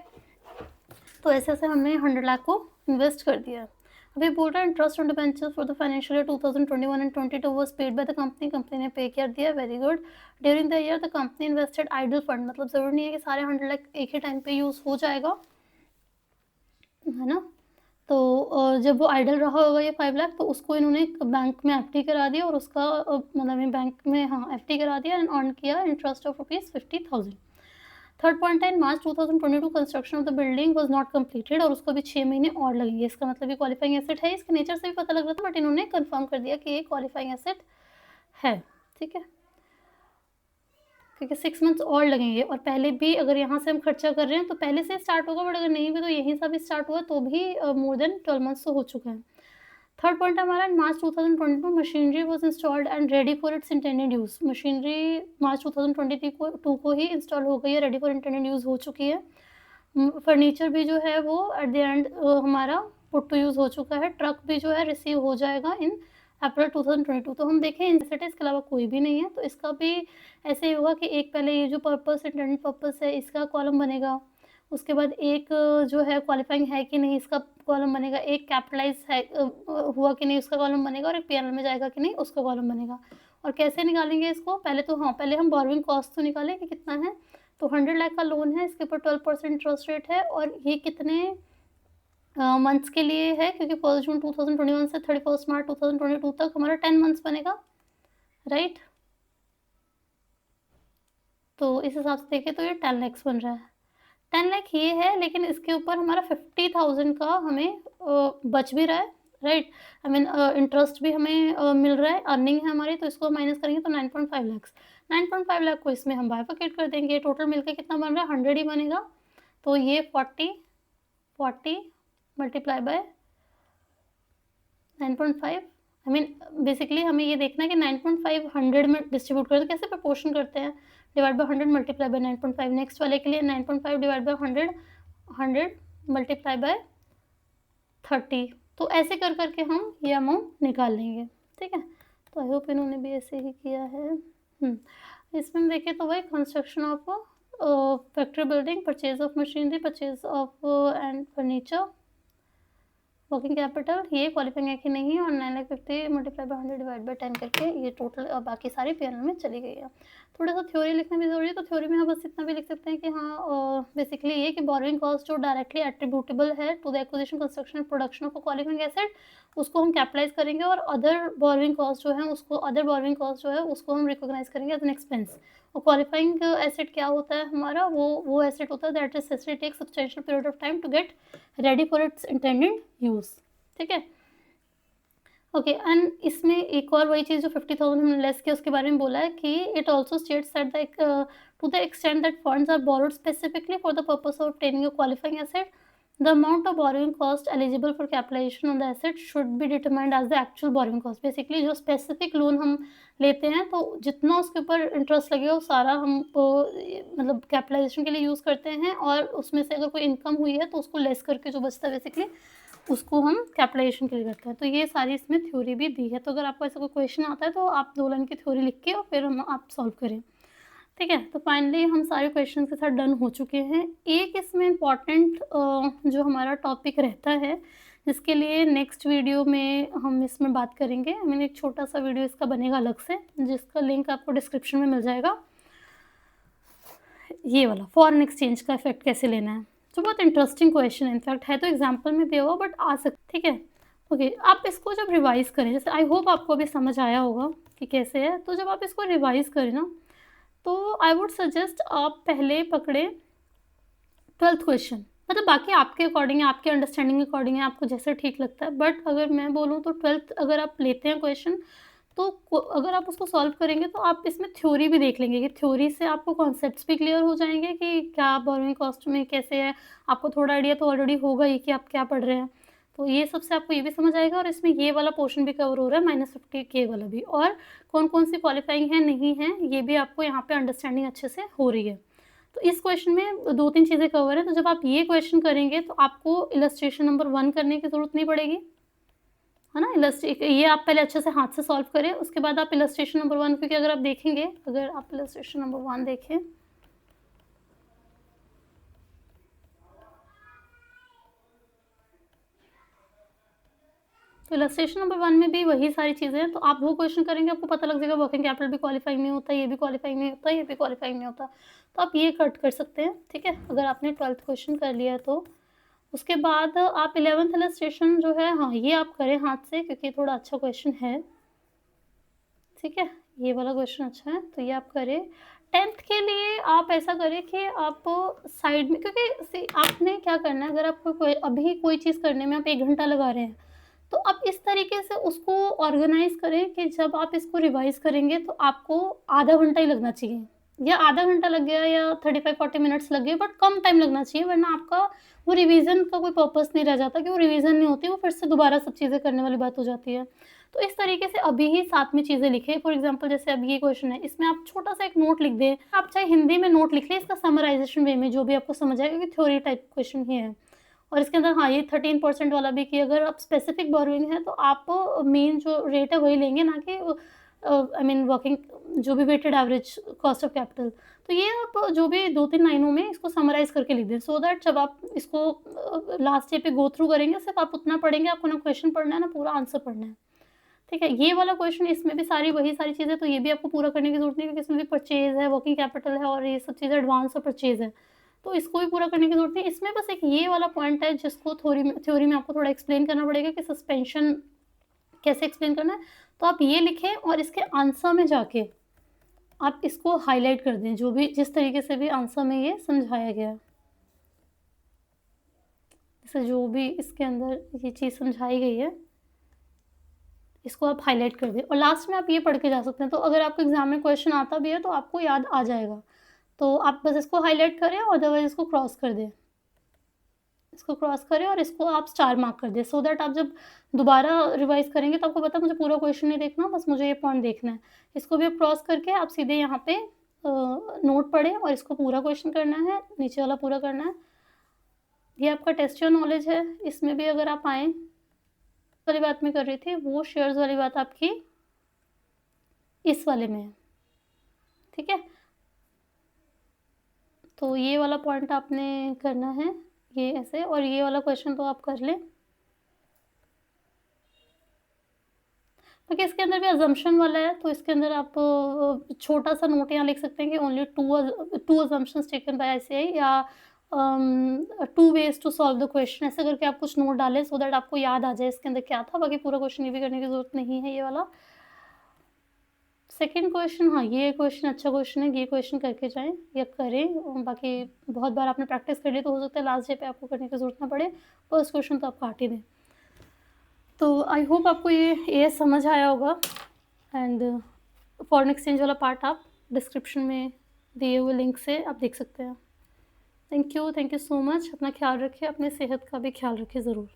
तो ऐसे ऐसे हमने 100 लाख को इन्वेस्ट कर दिया है। अभी बोल रहा है interest on debentures for the financial year 2021 and 22 was paid by the company, company ने पे कर दिया, very good. During the year the company invested idle fund, मतलब जरूरी नहीं है कि सारे 100 लाख एक ही टाइम पे यूज हो जाएगा, है ना। तो जब वो आइडल रहा होगा ये 5 लाख, तो उसको इन्होंने बैंक में एफडी करा दिया और उसका मतलब बैंक में एफडी करा दिया एंड अर्न किया इंटरेस्ट ऑफ ₹50,000। थर्ड पॉइंट है, इन March 2022 construction of the building was not completed, और उसको भी 6 महीने और लगेंगे। इसका मतलब ये क्वालिफाइंग एसेट है, इसके नेचर से भी पता लग रहा था, बट इन्होंने कंफर्म कर दिया कि ये क्वालिफाइंग एसेट है, ठीक है, क्योंकि 6 मंथ्स और लगेंगे। और पहले भी अगर यहाँ से हम खर्चा कर रहे हैं तो पहले से स्टार्ट होगा, बट अगर नहीं भी तो यहीं से भी स्टार्ट हुआ तो भी मोर देन 12 मंथ्स तो हो चुका है। थर्ड पॉइंट हमारा, in March 2022 machinery was installed and ready for its intended use, machinery March 2022 को ही इंस्टॉल हो गई है, रेडी फॉर इंटेंडेड यूज़ हो चुकी है। फर्नीचर भी जो है वो एट द एंड हमारा पुट टू यूज़ हो चुका है। ट्रक भी जो है रिसीव हो जाएगा इन अप्रैल 2022। तो हम देखें इनसेट इसके अलावा कोई भी नहीं है, तो इसका भी ऐसे ही होगा कि एक पहले ये जो पर्पस इंटेंडेड पर्पस है इसका कॉलम बनेगा, उसके बाद एक जो है क्वालिफाइंग है कि नहीं इसका कॉलम बनेगा, एक कैपिटलाइज है हुआ कि नहीं उसका कॉलम बनेगा, और एक पीएनएल में जाएगा कि नहीं उसका कॉलम बनेगा। और कैसे निकालेंगे इसको? पहले तो पहले हम बोरोइंग कॉस्ट तो निकालें कि कितना है। तो 100 लाख का लोन है, इसके ऊपर 12% इंटरेस्ट रेट है, और ये कितने मंथ्स के लिए है? क्योंकि 1 जून 2021 से 31 मार्च 2022 तक हमारा 10 मंथ्स बनेगा, राइट। तो इस हिसाब से देखें तो ये 10 लाख बन रहा है। 10 लाख ये है, लेकिन इसके ऊपर हमारा 50,000 का हमें बच भी रहा है, राइट। आई मीन इंटरेस्ट भी हमें मिल रहा है, अर्निंग है हमारी, तो इसको माइनस करेंगे तो 9.5 लाख। 9.5 लाख को इसमें हम बाइफरकेट कर देंगे, टोटल मिलकर कितना बन रहा है? 100 ही बनेगा। तो ये 40 multiply by 9.5, I mean basically हमें ये देखना है कि 9.5 100 में डिस्ट्रीब्यूट करें तो कैसे प्रपोर्शन करते हैं, divide by 100 multiply by 9.5। Next वाले के लिए 9.5 डिवाइड बाय 100 मल्टीप्लाई बाय 30। तो ऐसे कर करके हम ये अमाउंट निकाल लेंगे, ठीक है। तो आई होप इन्होंने भी ऐसे ही किया है। इसमें हम देखें तो भाई construction of factory building, purchase of machinery, purchase of and furniture, working capital, ये क्वालिफाइंग है कि नहीं, और 9,50,000 मल्टीप्लाई बाय 100 डिवाइड बाय 10 करके ये टोटल बाकी सारी पीएनएल में चली गई है। थोड़ा सा थ्योरी लिखना भी ज़रूरी है, तो थ्योरी में हम बस इतना भी लिख सकते हैं कि बेसिकली ये कि बोरोइंग कॉस्ट जो डायरेक्टली एट्रीब्यूटेबल है to the acquisition, construction, production of qualifying asset, उसको हम कैपिटलाइज करेंगे, और अदर बोरोइंग कॉस्ट जो है उसको हम रिकॉग्नाइज करेंगे एज एन एक्सपेंस। और क्वालिफाइंग एसेट क्या होता है हमारा? वो एसेट होता है that necessary take substantial period of time to get ready for its intended use, ठीक है। ओके, एंड इसमें एक और वही चीज़ जो 50,000 हमने लेस किया उसके बारे में बोला है कि it also states that to the extent that funds are borrowed specifically for the purpose of obtaining a qualifying asset, the amount of borrowing cost eligible for capitalization on the asset should be determined as the actual borrowing cost। Basically जो specific loan हम लेते हैं तो जितना उसके ऊपर interest लगेगा वो सारा हम मतलब कैपिटलाइजेशन के लिए यूज़ करते हैं, और उसमें से अगर कोई इनकम हुई है तो उसको लेस करके जो बचता है बेसिकली उसको हम कैपिटलाइजेशन के लिए करते हैं। तो ये सारी इसमें थ्योरी भी दी है, तो अगर आपको ऐसा कोई क्वेश्चन आता है तो आप 2 लाइन की थ्योरी लिख के और फिर आप सॉल्व करें, ठीक है। तो फाइनली हम सारे क्वेश्चन के साथ डन हो चुके हैं। एक इसमें इम्पॉर्टेंट जो हमारा टॉपिक रहता है जिसके लिए नेक्स्ट वीडियो में हम इसमें बात करेंगे, आई मीन एक छोटा सा वीडियो इसका बनेगा अलग से जिसका लिंक आपको डिस्क्रिप्शन में मिल जाएगा। ये वाला फॉरेन एक्सचेंज का इफेक्ट कैसे लेना है, तो बहुत इंटरेस्टिंग क्वेश्चन इनफैक्ट है, तो एग्जाम्पल में दिया हुआ बट आ सकता, ठीक है। ओके, आप इसको जब रिवाइज़ करें, जैसे आई होप आपको अभी समझ आया होगा कि कैसे है, तो जब आप इसको रिवाइज़ करें ना तो आई वुड सजेस्ट आप पहले पकड़े 12th क्वेश्चन, मतलब बाकी आपके अकॉर्डिंग है, आपके अंडरस्टैंडिंग के अकॉर्डिंग है, आपको जैसे ठीक लगता है, बट अगर मैं बोलूँ तो 12th अगर आप लेते हैं क्वेश्चन तो अगर आप उसको सॉल्व करेंगे तो आप इसमें थ्योरी भी देख लेंगे कि थ्योरी से आपको कॉन्सेप्ट्स भी क्लियर हो जाएँगे कि क्या बोरोइंग कॉस्ट में कैसे है, आपको थोड़ा आइडिया तो ऑलरेडी होगा ही कि आप क्या पढ़ रहे हैं। तो ये सबसे आपको ये भी समझ आएगा और इसमें ये वाला पोर्शन भी कवर हो रहा है -50K वाला भी, और कौन-कौन सी क्वालिफाइंग है, नहीं है, ये भी आपको यहाँ पे अंडरस्टैंडिंग अच्छे से हो रही है। तो इस क्वेश्चन में 2-3 चीज़ें कवर हैं, तो जब आप ये क्वेश्चन करेंगे तो आपको इलस्ट्रेशन नंबर 1 करने की ज़रूरत नहीं पड़ेगी, है ना? ये आप पहले अच्छे से हाथ से सॉल्व करें, उसके बाद आप इलस्ट्रेशन नंबर 1, क्योंकि अगर आप देखेंगे, अगर आप इलस्ट्रेशन नंबर 1 देखें, तो इलस्ट्रेशन नंबर 1 में भी वही सारी चीज़ें हैं, तो आप वो क्वेश्चन करेंगे, आपको पता लग जाएगा वर्किंग कैपिटल भी क्वालिफाइंग नहीं होता, ये भी क्वालिफाइंग नहीं होता, ये भी क्वालिफाइंग नहीं होता। तो आप ये कट कर सकते हैं, ठीक है? अगर आपने 12th क्वेश्चन कर लिया है तो। उसके बाद आप 11th इलस्ट्रेशन जो है, हाँ, ये आप करें हाथ से, क्योंकि थोड़ा अच्छा क्वेश्चन है, ठीक है? ये वाला क्वेश्चन अच्छा है, तो ये आप करें। 10th के लिए आप ऐसा करें कि आप साइड में, क्योंकि सी आपने क्या करना है, अगर आपको अभी कोई चीज़ करने में आप 1 घंटा लगा रहे हैं, तो आप इस तरीके से उसको ऑर्गेनाइज़ करें कि जब आप इसको रिवाइज़ करेंगे तो आपको आधा घंटा ही लगना चाहिए, या आधा घंटा लग गया या 35-40 मिनट्स लग गए, बट कम टाइम लगना चाहिए, वरना आपका वो रिवीज़न का कोई पर्पस नहीं रह जाता, कि वो रिवीज़न नहीं होती, वो फिर से दोबारा सब चीज़ें करने वाली बात हो जाती है। तो इस तरीके से अभी ही साथ में चीज़ें लिखें। फॉर एग्ज़ाम्पल जैसे अब ये क्वेश्चन है, इसमें आप छोटा-सा एक नोट लिख दें। आप चाहे हिंदी में नोट लिख लें, इसका समराइज़ेशन वे में, जो भी आपको समझ आए, क्योंकि थ्योरी टाइप क्वेश्चन ही है। और इसके अंदर हाँ, ये 13% वाला भी, कि अगर आप स्पेसिफिक बोरोइंग है तो आप मेन जो रेट है वही लेंगे, ना कि आई मीन वर्किंग, जो भी weighted average cost of capital. तो ये आप जो भी 2-3 लाइनों में इसको समराइज़ करके लिख दें, सो दैट जब आप इसको लास्ट डे पे गो थ्रू करेंगे, सिर्फ़ आप उतना पढ़ेंगे, आपको ना क्वेश्चन पढ़ना है, ना पूरा आंसर पढ़ना है। ठीक है? ये वाला क्वेश्चन, इसमें भी वही सारी चीज़ें, तो ये भी आपको पूरा करने की ज़रूरत नहीं है, क्योंकि इसमें भी परचेज़ है, वर्किंग कैपिटल है, और ये सब चीज़ें एडवांस और परचेज़ है। तो इसको भी पूरा करने की ज़रूरत नहीं है। इसमें बस एक ये वाला पॉइंट है जिसको थ्योरी में आपको थोड़ा एक्सप्लेन करना पड़ेगा, कि सस्पेंशन कैसे एक्सप्लेन करना है। तो आप ये लिखें और इसके आंसर में जाके आप इसको हाइलाइट कर दें, जो भी जिस तरीके से भी आंसर में ये समझाया गया है। जैसे जो भी इसके अंदर ये चीज़ समझाई गई है, इसको आप हाइलाइट कर दें, और लास्ट में आप ये पढ़ के जा सकते हैं। तो अगर आपको एग्ज़ाम में क्वेश्चन आता भी है तो आपको याद आ जाएगा। तो आप बस इसको हाइलाइट करें, अदरवाइज़ इसको क्रॉस कर दें। इसको क्रॉस करें और इसको आप स्टार मार्क कर दें, सो दैट आप जब दोबारा रिवाइज़ करेंगे तो आपको पता है मुझे पूरा क्वेश्चन नहीं देखना, बस मुझे ये पॉइंट देखना है। इसको भी आप क्रॉस करके आप सीधे यहाँ पे नोट पढ़ें और इसको पूरा क्वेश्चन करना है, नीचे वाला पूरा करना है। ये आपका टेस्ट योर नॉलेज है, इसमें भी अगर आप आएँ, वाली बात मैं कर रही थी, वो शेयर्स वाली बात आपकी इस वाले में है, ठीक है? तो ये वाला पॉइंट आपने करना है, ये ऐसे, और ये वाला क्वेश्चन तो आप कर लें। क्योंकि इसके अंदर भी अज़म्पशन वाला है, तो इसके अंदर आप छोटा-सा नोट यहाँ लिख सकते हैं कि only 2 assumptions taken by ICAI, या 2 ways to solve the question, ऐसे करके आप कुछ नोट डालें, सो दैट आपको याद आ जाए इसके अंदर क्या था। बाकी पूरा क्वेश्चन ये भी करने की ज़रूरत नहीं है, ये वाला। सेकंड क्वेश्चन, हाँ, ये क्वेश्चन अच्छा क्वेश्चन है, ये क्वेश्चन करके जाएँ या करें। बाकी बहुत बार आपने प्रैक्टिस कर ली, तो हो सकता है लास्ट डे पे आपको करने की ज़रूरत ना पड़े। फर्स्ट क्वेश्चन तो आप काट ही दें। तो आई होप आपको ये समझ आया होगा। एंड फॉरेन एक्सचेंज वाला पार्ट आप डिस्क्रिप्शन में दिए हुए लिंक से आप देख सकते हैं। Thank you so much. अपना ख्याल रखिए, अपनी सेहत का भी ख्याल रखिए ज़रूर।